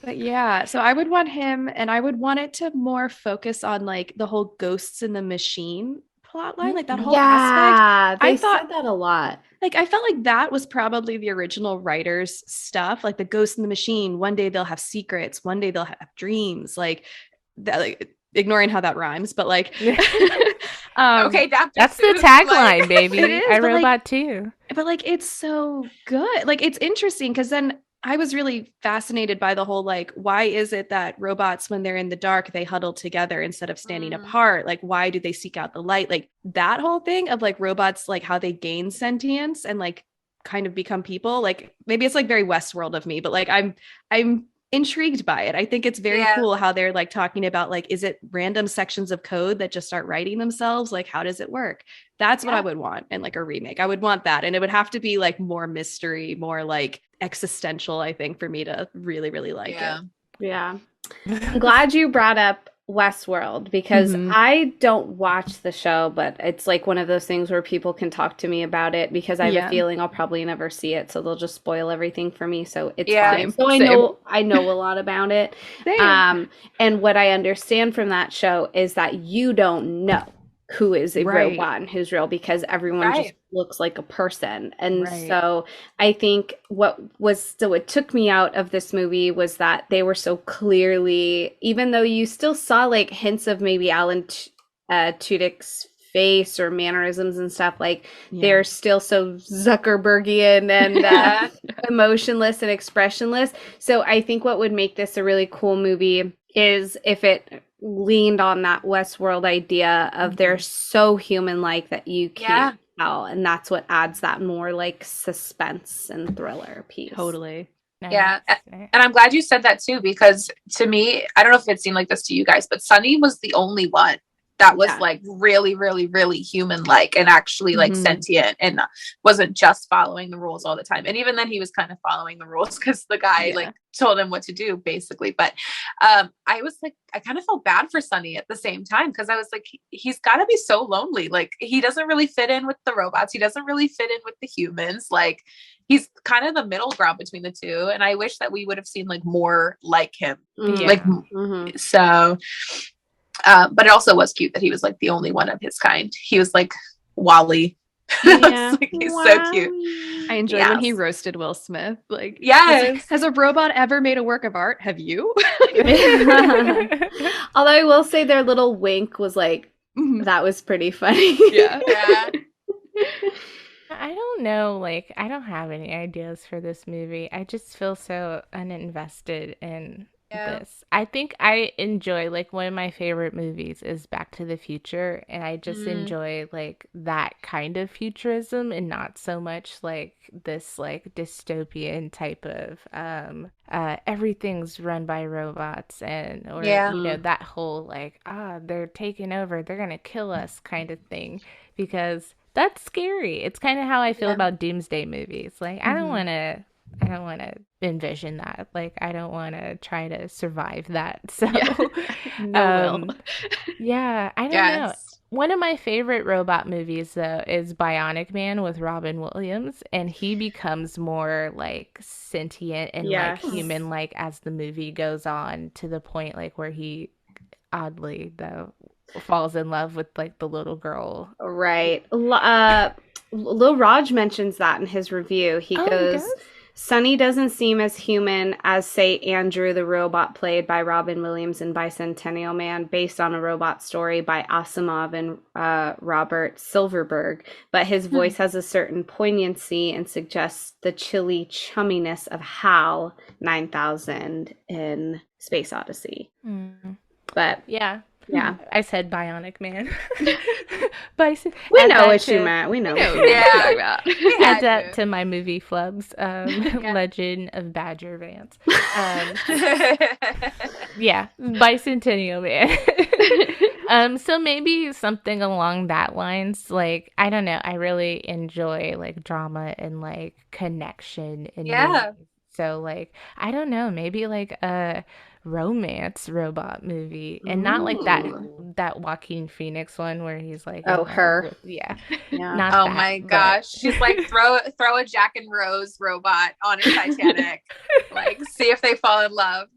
But yeah, so I would want him, and I would want it to more focus on like the whole ghosts in the machine plotline, like that whole aspect. I thought said that a lot. Like, I felt like that was probably the original writer's stuff, like the ghost in the machine. One day they'll have secrets, one day they'll have dreams, like that, like ignoring how that rhymes, but like okay, that's the tagline, like, baby. It is, I Robot too. But like, it's so good. Like, it's interesting because then I was really fascinated by the whole, like, why is it that robots, when they're in the dark, they huddle together instead of standing apart? Like, why do they seek out the light? Like that whole thing of like robots, like how they gain sentience and like kind of become people. Like maybe it's like very Westworld of me, but like I'm intrigued by it. I think it's very cool how they're like talking about like, is it random sections of code that just start writing themselves? Like, how does it work? That's what I would want in like a remake. I would want that. And it would have to be like more mystery, more like existential, I think, for me to really, really like it. Yeah. I'm glad you brought up Westworld because I don't watch the show, but it's like one of those things where people can talk to me about it because I have a feeling I'll probably never see it, so they'll just spoil everything for me. So it's fine. So I know a lot about it. And what I understand from that show is that you don't know who is a robot and who's real because everyone just looks like a person. And so I think what took me out of this movie was that they were so clearly, even though you still saw like hints of maybe Alan Tudyk's face or mannerisms and stuff, like they're still so Zuckerbergian and emotionless and expressionless. So I think what would make this a really cool movie is if it leaned on that Westworld idea of they're so human-like that you can't tell, and that's what adds that more like suspense and thriller piece. Totally. Yeah, and I'm glad you said that too, because to me, I don't know if it seemed like this to you guys, but Sunny was the only one that was like really, really, really human-like and actually like sentient and wasn't just following the rules all the time. And even then he was kind of following the rules because the guy like told him what to do basically. But I was like, I kind of felt bad for Sunny at the same time because I was like, he's got to be so lonely. Like he doesn't really fit in with the robots. He doesn't really fit in with the humans. Like he's kind of the middle ground between the two. And I wish that we would have seen like more like him. Like, so... but it also was cute that he was like the only one of his kind. He was like Wally. Like, he's so cute. I enjoyed when he roasted Will Smith. Like, has a robot ever made a work of art? Have you? Although I will say their little wink was like, that was pretty funny. I don't know. Like, I don't have any ideas for this movie. I just feel so uninvested in this. I think I enjoy, like, one of my favorite movies is Back to the Future, and I just enjoy like that kind of futurism and not so much like this like dystopian type of everything's run by robots and or you know, that whole like they're taking over, they're gonna kill us kind of thing, because that's scary. It's kind of how I feel about doomsday movies. Like I don't want to envision that. Like, I don't want to try to survive that. So, I don't know. One of my favorite robot movies, though, is Bionic Man with Robin Williams, and he becomes more like sentient and like human-like as the movie goes on, to the point like where he oddly though falls in love with like the little girl. Right. Lil Raj mentions that in his review. He goes, Sunny doesn't seem as human as, say, Andrew the robot played by Robin Williams in Bicentennial Man, based on a robot story by Asimov and Robert Silverberg, but his voice has a certain poignancy and suggests the chilly chumminess of HAL 9000 in Space Odyssey. But yeah. Yeah. I said bionic man. Bison. We know what you meant. We know what you meant. Add that to my movie flubs. Legend of Badger Vance. Yeah. Bicentennial man. So maybe something along that lines. Like, I don't know. I really enjoy like drama and like connection and movies. So like, I don't know, maybe like a romance robot movie, and not like that Joaquin Phoenix one where he's like, Her. Yeah. Not oh that, my gosh, she's like throw a Jack and Rose robot on a Titanic, like see if they fall in love.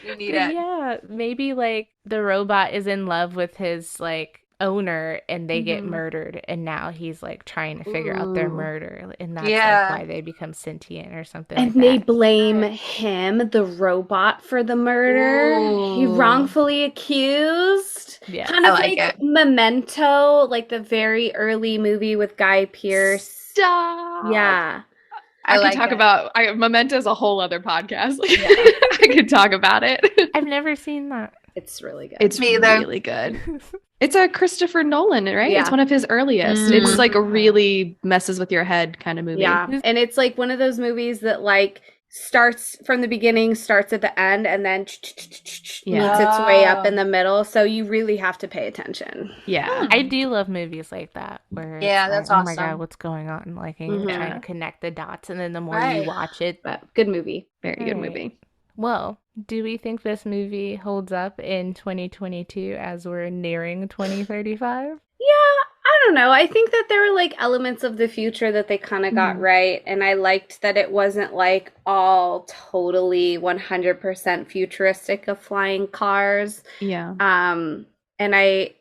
You need it. Yeah, maybe like the robot is in love with his like owner and they get murdered, and now he's like trying to figure out their murder, and that's like why they become sentient or something. And like they blame him, the robot, for the murder. He wrongfully accused. Yeah, kind of like Memento, like the very early movie with Guy Pearce. Stop. Yeah. I can talk about Memento is a whole other podcast. I could talk about it. I've never seen that. It's really good. It's really good. It's a Christopher Nolan, right? Yeah. It's one of his earliest. It's like a really messes with your head kind of movie. Yeah. And it's like one of those movies that like starts from the beginning, starts at the end, and then meets its way up in the middle. So you really have to pay attention. Yeah. I do love movies like that. Where that's like, awesome. Oh my God, what's going on? Like, and trying to connect the dots. And then the more you watch it. But good movie. Very good movie. Well, do we think this movie holds up in 2022 as we're nearing 2035? Yeah, I don't know. I think that there were like elements of the future that they kind of got right. And I liked that it wasn't like all totally 100% futuristic of flying cars. Yeah. And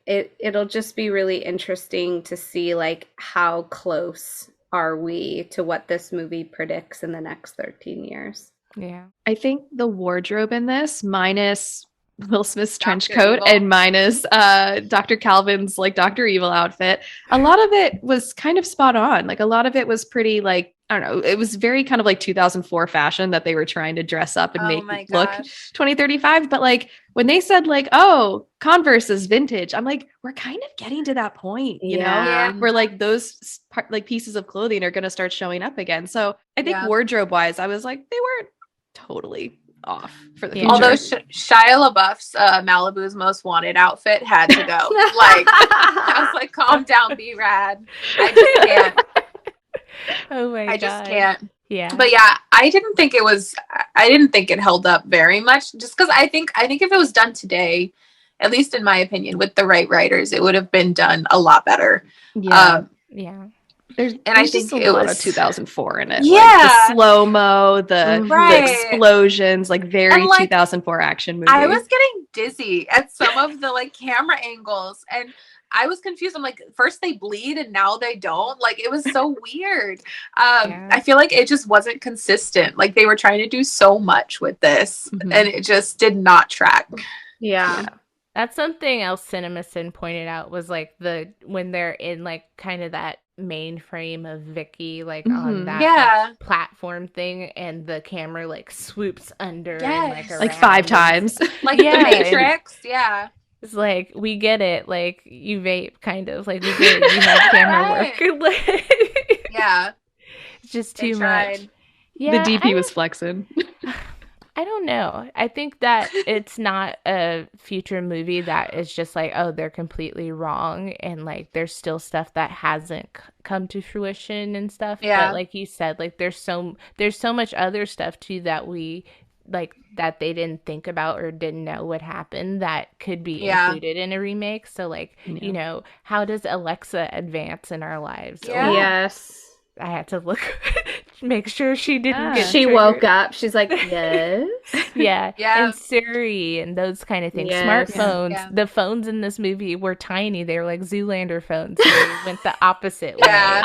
it'll just be really interesting to see like how close are we to what this movie predicts in the next 13 years. Yeah. I think the wardrobe in this, minus Will Smith's trench coat and minus Dr. Calvin's like Dr. Evil outfit, a lot of it was kind of spot on. Like a lot of it was pretty like, I don't know, it was very kind of like 2004 fashion that they were trying to dress up and make look 2035. But like when they said like, oh, Converse is vintage, I'm like, we're kind of getting to that point, you know, where like those like pieces of clothing are going to start showing up again. So I think wardrobe wise, I was like, they weren't totally off for the future. Although Shia LaBeouf's Malibu's Most Wanted outfit had to go. Like I was like, calm down, be rad. I just can't. Oh my God. I just can't. Yeah. But yeah, I didn't think it held up very much, just because I think if it was done today, at least in my opinion, with the right writers, it would have been done a lot better. Yeah. There's I think a lot of 2004 in it. Yeah. Like the slow-mo, the explosions, like very like, 2004 action movie. I was getting dizzy at some of the like camera angles, and I was confused. I'm like, first they bleed and now they don't. Like, it was so weird. I feel like it just wasn't consistent. Like they were trying to do so much with this and it just did not track. Yeah. That's something else CinemaSin pointed out was like when they're in like kind of that mainframe of Vicky, like on that like, platform thing, and the camera like swoops under and like 5 times. Like the Matrix. It's like, we get it. Like, you vape, kind of. Like, we get it. You have camera work. It's just too much. Yeah, the DP was flexing. I don't know. I think that it's not a future movie that is just like, oh, they're completely wrong. And, like, there's still stuff that hasn't come to fruition and stuff. Yeah. But, like you said, like, there's so much other stuff, too, that we... like that they didn't think about or didn't know would happen that could be included in a remake. So like, you know, how does Alexa advance in our lives? Yes. I had to look, make sure she didn't get She triggered. woke up. She's like, yes. Yeah. And Siri and those kind of things. Yes. Smartphones. Yeah. The phones in this movie were tiny. They were like Zoolander phones. They went the opposite way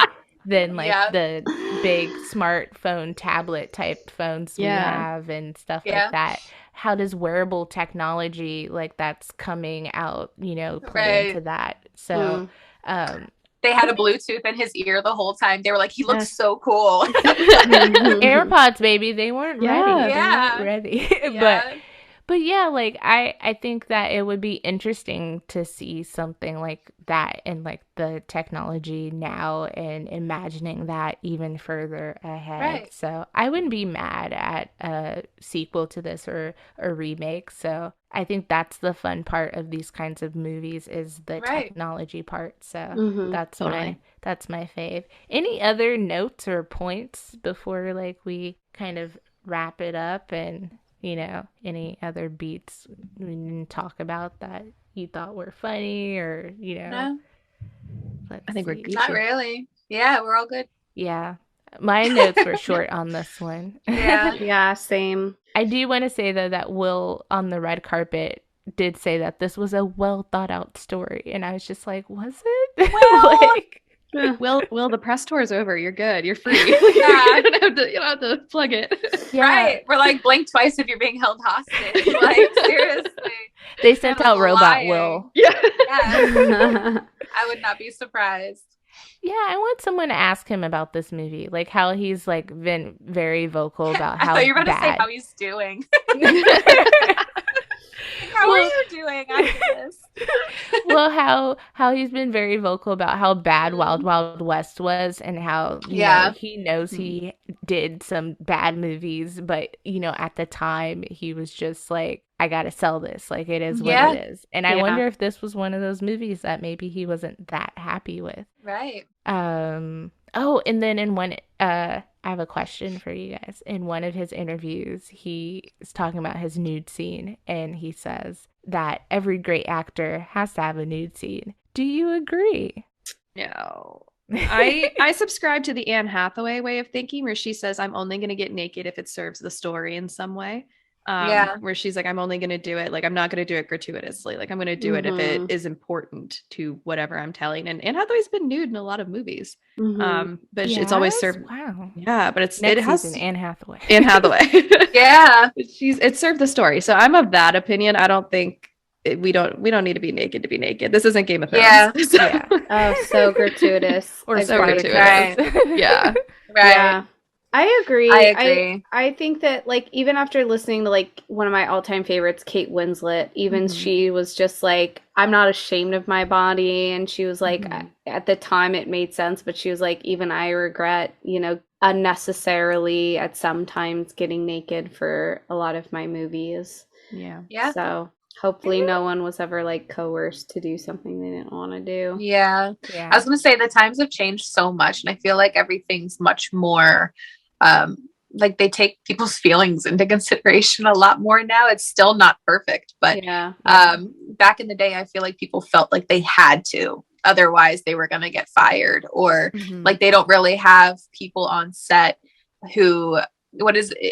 than like the big smartphone tablet type phones we have and stuff like that. How does wearable technology like that's coming out, you know, play into that? So they had a Bluetooth in his ear the whole time. They were like, he looks so cool. AirPods, baby. They weren't ready. They weren't ready. But yeah, like I think that it would be interesting to see something like that in like the technology now and imagining that even further ahead. Right. So I wouldn't be mad at a sequel to this or a remake. So I think that's the fun part of these kinds of movies is the technology part. So that's my fave. Any other notes or points before like we kind of wrap it up and any other beats we didn't talk about that you thought were funny or, No. I think we're Gucci. Not really. Yeah, we're all good. Yeah. My notes were short on this one. Yeah. Yeah, same. I do want to say, though, that Will on the red carpet did say that this was a well thought out story. And I was just like, was it? Well, Will, the press tour is over. You're good. You're free. You don't have to plug it. Yeah. Right. We're like, blink twice if you're being held hostage. Like, seriously. They sent out Robot Will. Yeah. I would not be surprised. Yeah, I want someone to ask him about this movie, like how he's like been very vocal about how I thought you were about to say how he's doing. How are you doing after this? Well, how he's been very vocal about how bad Wild Wild West was and how he knows he did some bad movies, but at the time he was just like, I gotta sell this, like it is what it is. And I wonder if this was one of those movies that maybe he wasn't that happy with. Right. Oh, and then in one I have a question for you guys. In one of his interviews, he is talking about his nude scene, and he says that every great actor has to have a nude scene. Do you agree? No. I subscribe to the Anne Hathaway way of thinking, where she says, I'm only going to get naked if it serves the story in some way. Where she's like, I'm only going to do it. Like, I'm not going to do it gratuitously. Like, I'm going to do it if it is important to whatever I'm telling. And Anne Hathaway's been nude in a lot of movies. But it's always served. Wow. Yeah, but it has season, Anne Hathaway. Anne Hathaway. Yeah. It served the story. So I'm of that opinion. I don't think we don't need to be naked to be naked. This isn't Game of Thrones. Yeah. Oh, so gratuitous. Or so gratuitous. Right. Yeah. Right. Yeah. I agree. I think that like even after listening to like one of my all-time favorites, Kate Winslet, even she was just like, I'm not ashamed of my body, and she was like, at the time it made sense, but she was like, even I regret, unnecessarily at sometimes getting naked for a lot of my movies. Yeah. So hopefully no one was ever like coerced to do something they didn't want to do. Yeah. I was gonna say the times have changed so much, and I feel like everything's much more like they take people's feelings into consideration a lot more now. It's still not perfect, but back in the day I feel like people felt like they had to, otherwise they were gonna get fired, or like they don't really have people on set who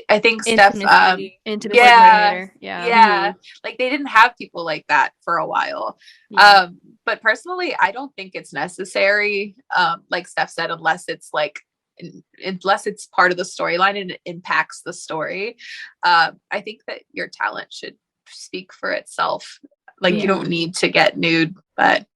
I think Steph intimate coordinator. Yeah. Like they didn't have people like that for a while. But personally I don't think it's necessary, like Steph said, unless it's part of the storyline and it impacts the story. I think that your talent should speak for itself. Like you don't need to get nude, but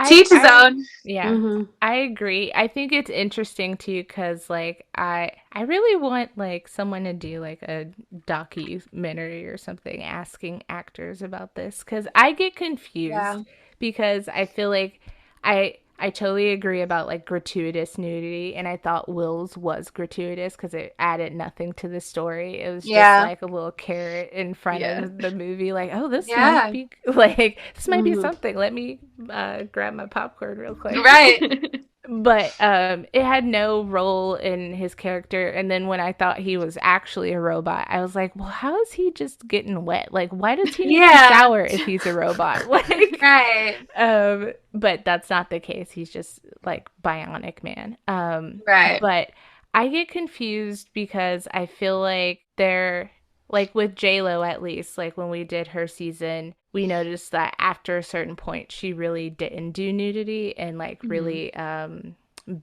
to each his own. Yeah, I agree. I think it's interesting too because like I really want like someone to do like a documentary or something asking actors about this, because I get confused because I feel like I totally agree about like gratuitous nudity, and I thought Will's was gratuitous because it added nothing to the story. It was just like a little carrot in front of the movie, like, oh, this might be like be something. Let me grab my popcorn real quick. Right. But it had no role in his character. And then when I thought he was actually a robot, I was like, well, how is he just getting wet? Like, why does he need to shower if he's a robot? Like, right. But that's not the case. He's just like bionic man. Right. But I get confused because I feel like they're like with J-Lo, at least, like when we did her season, we noticed that after a certain point, she really didn't do nudity and like really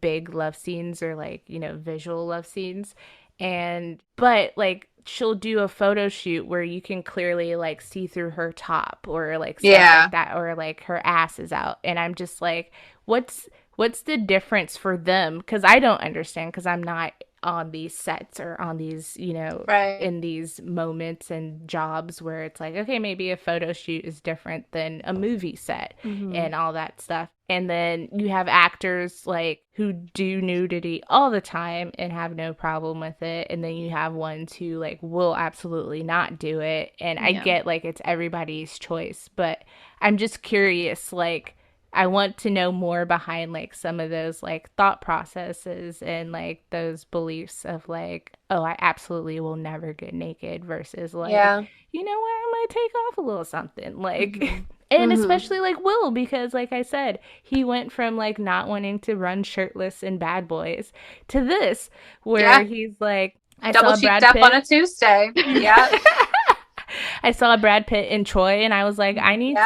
big love scenes or like, visual love scenes. But like she'll do a photo shoot where you can clearly like see through her top or like stuff like that, or like her ass is out. And I'm just like, what's the difference for them? Because I don't understand, because I'm not on these sets or on these, in these moments and jobs where it's like, okay, maybe a photo shoot is different than a movie set and all that stuff. And then you have actors like who do nudity all the time and have no problem with it. And then you have ones who like will absolutely not do it. And I get like it's everybody's choice, but I'm just curious, like, I want to know more behind like some of those like thought processes and like those beliefs of like, oh, I absolutely will never get naked versus like, you know what, I might take off a little something. Like, and especially like Will, because like I said, he went from like not wanting to run shirtless in Bad Boys to this where he's like, I double saw Brad cheeked up Pitt on a Tuesday. Yeah. I saw Brad Pitt in Troy and I was like, I need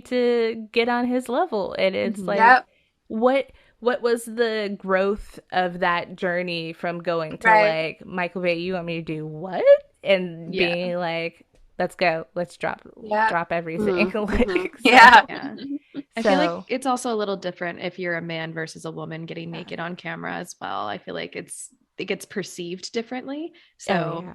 to get on his level. And it's like, what was the growth of that journey from going to like, Michael Bay, you want me to do what? And being like, let's go, let's drop everything. I feel like it's also a little different if you're a man versus a woman getting naked on camera as well. I feel like it gets perceived differently. So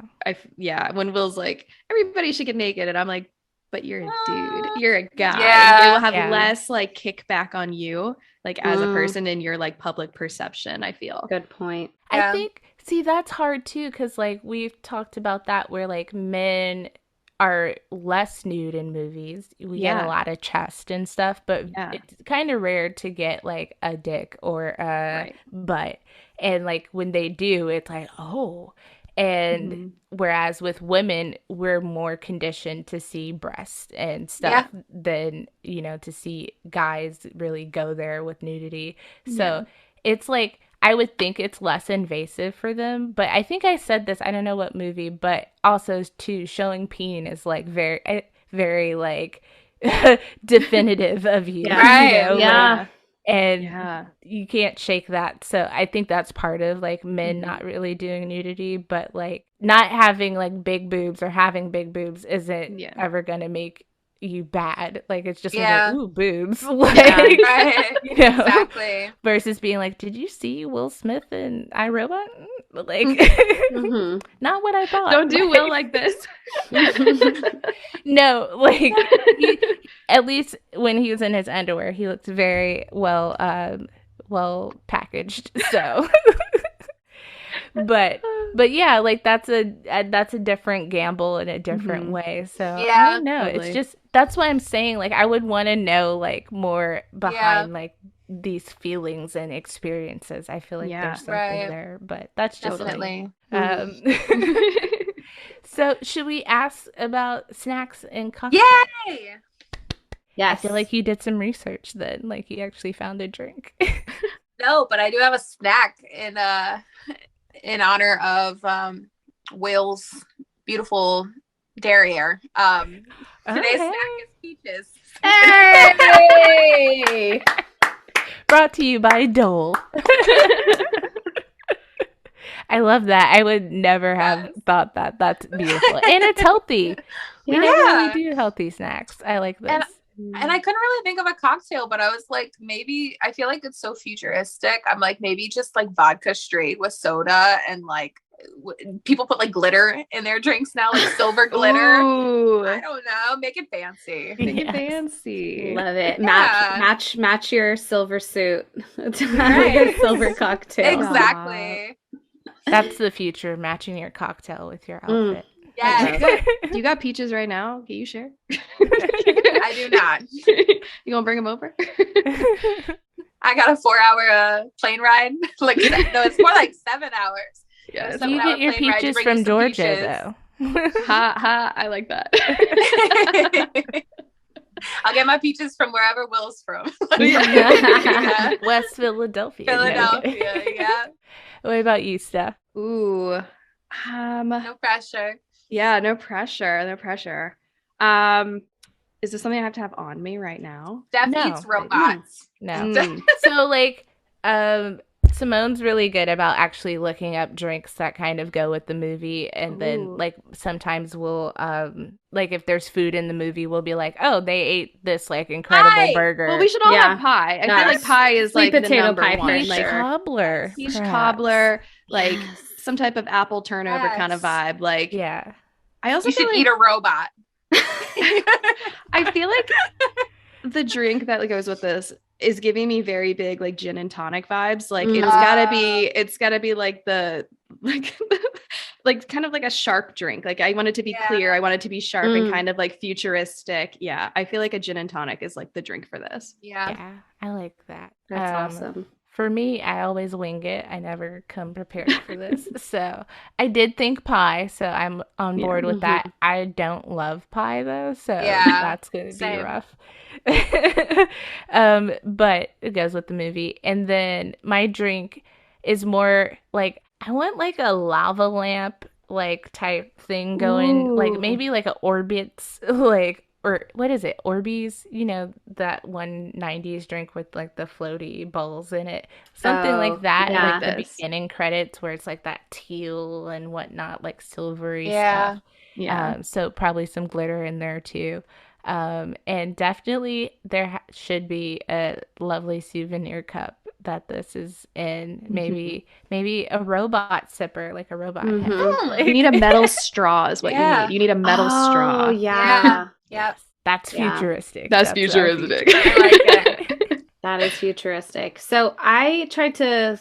when Will's like, everybody should get naked, and I'm like, but you're a dude, you're a guy. It will have less like kickback on you, like as a person in your like public perception, I feel. Good point. I think, see, that's hard too, because like we've talked about that where like men are less nude in movies. We get a lot of chest and stuff, but it's kind of rare to get like a dick or a butt. And like when they do, it's like, oh. And whereas with women, we're more conditioned to see breasts and stuff than, to see guys really go there with nudity. So it's like, I would think it's less invasive for them. But I think I said this, I don't know what movie, but also too, showing peen is like very, very like definitive of you. Like, and you can't shake that. So I think that's part of like men not really doing nudity, but like not having like big boobs or having big boobs isn't ever gonna make you bad. Like it's just like, ooh, boobs. Like, Exactly. Versus being like, did you see Will Smith in iRobot? Like not what I thought. Don't do Will like this. No, like at least when he was in his underwear, he looked very well packaged. So but yeah, like that's a different gamble in a different way. So I don't know. Totally. It's just, that's why I'm saying like I would want to know like more behind like these feelings and experiences. I feel like there's something there, but that's just definitely. So should we ask about snacks and cocktails? Yay! Yes. I feel like you did some research then, like you actually found a drink. No, but I do have a snack in honor of Will's beautiful derriere. Today's snack is peaches. Hey! Brought to you by Dole. I love that. I would never have thought that. That's beautiful. And it's healthy. We never really do healthy snacks. I like this. And I couldn't really think of a cocktail, but I was like, maybe, I feel like it's so futuristic. I'm like, maybe just like vodka straight with soda, and like people put like glitter in their drinks now, like silver glitter. Ooh. I don't know. Make it fancy. Make it fancy. Love it. Match your silver suit to have like a silver cocktail. Exactly. That's the future, matching your cocktail with your outfit. Yes. You got peaches right now? Can you share? I do not. You gonna bring them over? I got a 4-hour plane ride. Like, no, it's more like 7 hours. Yeah, you get your peaches from Georgia, though. Ha, I like that. I'll get my peaches from wherever Will's from. West Philadelphia. Yeah. What about you, Steph? Ooh. No pressure. Yeah, no pressure. Is this something I have to have Simone's really good about actually looking up drinks that kind of go with the movie, and then like sometimes we'll like if there's food in the movie, we'll be like, oh, they ate this like incredible burger. Well, we should all have pie. I feel like pie is like potato the number pie one. for Like cobbler, peach cobbler, like some type of apple turnover kind of vibe. Like I also should eat a robot. I feel like the drink that goes with this is giving me very big like gin and tonic vibes. Like it's gotta be like the like kind of like a sharp drink. Like I want it to be clear. I want it to be sharp and kind of like futuristic. Yeah. I feel like a gin and tonic is like the drink for this. Yeah. I like that. That's awesome. For me, I always wing it. I never come prepared for this. So I did think pie, so I'm on board with that. I don't love pie though, so that's going to be rough. But it goes with the movie. And then my drink is more like, I want like a lava lamp like type thing going, like maybe like a Orbitz, like, or what is it? Orbeez, you know, that one 90s drink with like the floaty balls in it. Something like that. Yeah. Like the beginning credits where it's like that teal and whatnot, like silvery stuff. Yeah. So probably some glitter in there too. And definitely there should be a lovely souvenir cup that this is in. Maybe a robot sipper, like a robot head. Like, you need a metal straw is what you need. You need a metal straw. Yeah. Yep. That's futuristic. That's futuristic. I like it. That is futuristic. So I tried to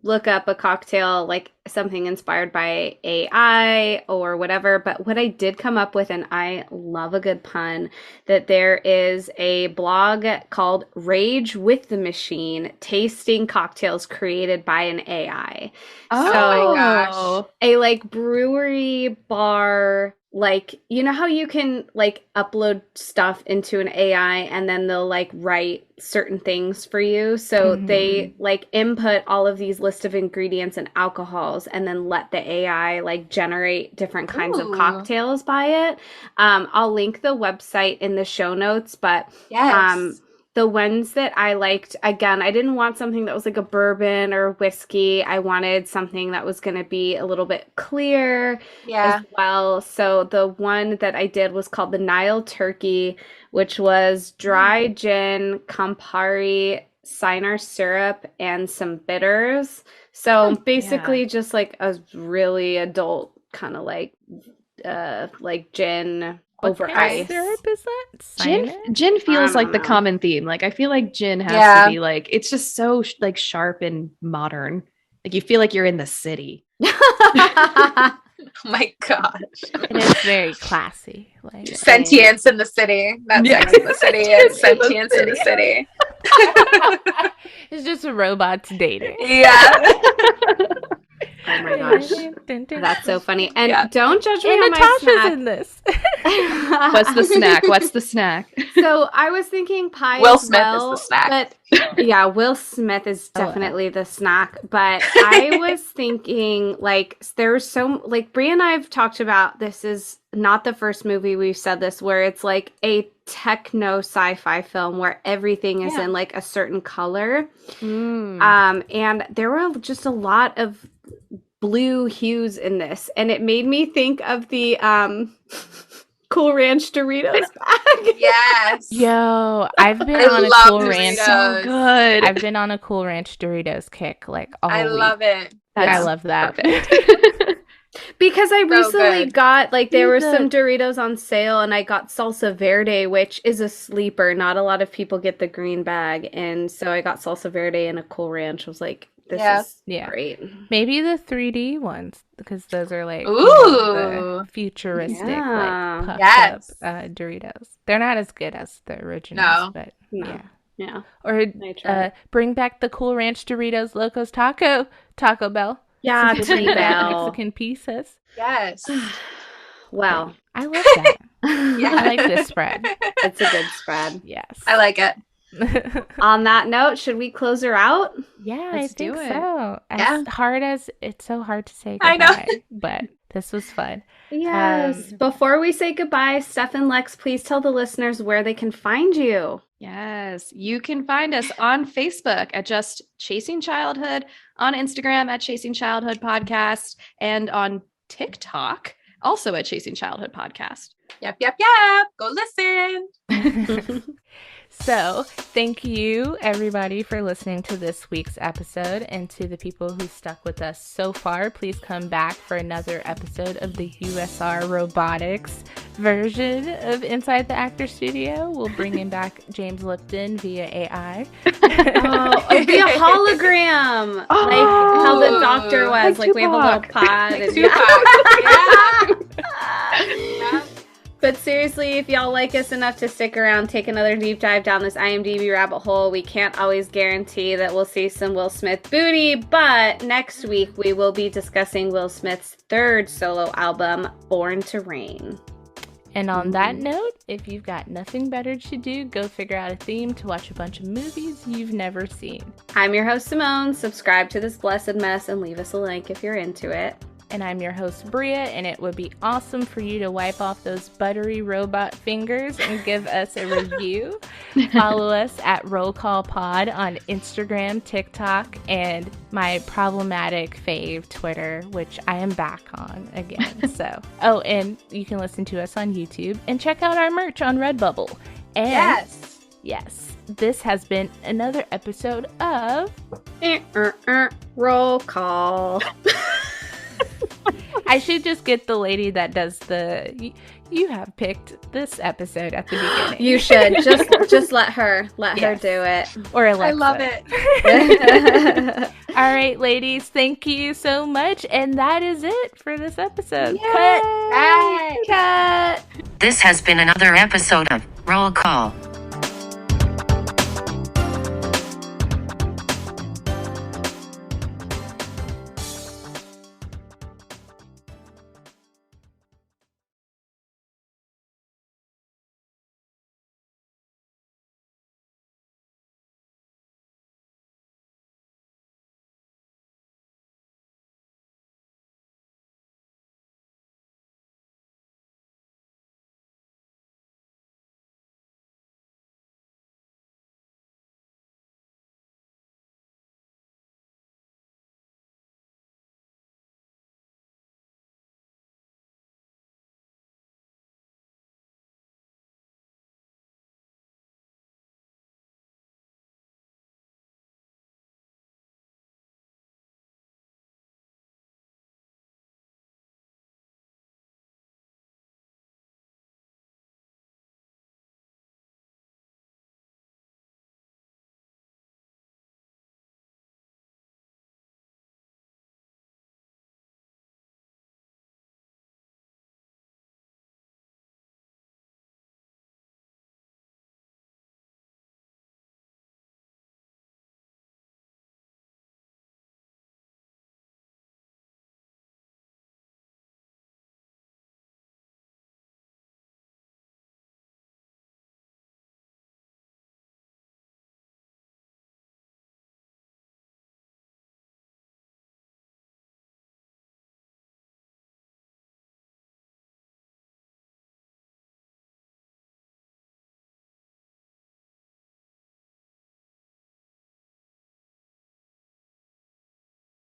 look up a cocktail, like something inspired by AI or whatever. But what I did come up with, and I love a good pun, that there is a blog called Rage with the Machine, tasting cocktails created by an AI. Oh my gosh. A like brewery bar, like, you know how you can like upload stuff into an AI and then they'll like write certain things for you. So they like input all of these list of ingredients and alcohols and then let the AI like generate different kinds of cocktails by it. I'll link the website in the show notes, but the ones that I liked, again, I didn't want something that was like a bourbon or whiskey. I wanted something that was going to be a little bit clear as well. So the one that I did was called the Nile Turkey, which was dry gin, Campari, Cynar syrup, and some bitters. So basically just like a really adult kind of like gin over ice. Syrup is that? Gin feels like the common theme. Like I feel like gin has to be like, it's just so like sharp and modern. Like you feel like you're in the city. Oh my gosh. It is very classy. Like Sentience in the city. That's Sex in the City. It's Sentience in the City. It's just robots dating. Yeah. Oh my gosh. That's so funny. And don't judge me on Natasha's my snack. in this. What's the snack? So I was thinking pie Will as Smith well, is the snack. But Will Smith is definitely the snack. But I was thinking like there's so like Brie and I have talked about, this is not the first movie we've said this, where it's like a techno sci-fi film where everything is in like a certain color. And there were just a lot of blue hues in this, and it made me think of the Cool Ranch Doritos bag. Yes. Yo, I've been on a Cool Ranch. So good. I've been on a Cool Ranch Doritos kick like all week. Love it. I love that. Because I recently got, like, there were some Doritos on sale, and I got Salsa Verde, which is a sleeper. Not a lot of people get the green bag, and so I got Salsa Verde and a Cool Ranch. I was like, this is great. Maybe the 3D ones, because those are like the futuristic, like puffed up Doritos. They're not as good as the originals, but yeah. Or bring back the Cool Ranch Doritos Locos Taco Bell. Yeah, Mexican pieces. Yes. Wow. I love that. I like this spread. It's a good spread. Yes. I like it. On that note, should we close her out? Yeah, Let's I think do it. so. It's so hard to say I goodbye, know. but this was fun. Yes. Before we say goodbye, Steph and Lex, please tell the listeners where they can find you. Yes, you can find us on Facebook at just Chasing Childhood, on Instagram at Chasing Childhood Podcast, and on TikTok also at Chasing Childhood Podcast. Yep. Go listen. So, thank you everybody for listening to this week's episode, and to the people who stuck with us so far, please come back for another episode of the USR Robotics version of Inside the Actor Studio. We'll bring in back James Lipton via AI. Via hologram. Like how the doctor was. Like we have a little pod. And Yeah. But seriously, if y'all like us enough to stick around, take another deep dive down this IMDb rabbit hole. We can't always guarantee that we'll see some Will Smith booty, but next week we will be discussing Will Smith's third solo album, Born to Reign. And on that note, if you've got nothing better to do, go figure out a theme to watch a bunch of movies you've never seen. I'm your host, Simone. Subscribe to this blessed mess and leave us a like if you're into it. And I'm your host, Bria, and it would be awesome for you to wipe off those buttery robot fingers and give us a review. Follow us at Roll Call Pod on Instagram, TikTok, and my problematic fave, Twitter, which I am back on again. And you can listen to us on YouTube and check out our merch on Redbubble. And yes, this has been another episode of Roll Call. I should just get the lady that does you have picked this episode at the beginning. You should just let her do it. Or Alexa. I love it. All right, ladies, thank you so much, and that is it for this episode. Yay. Cut. This has been another episode of Roll Call.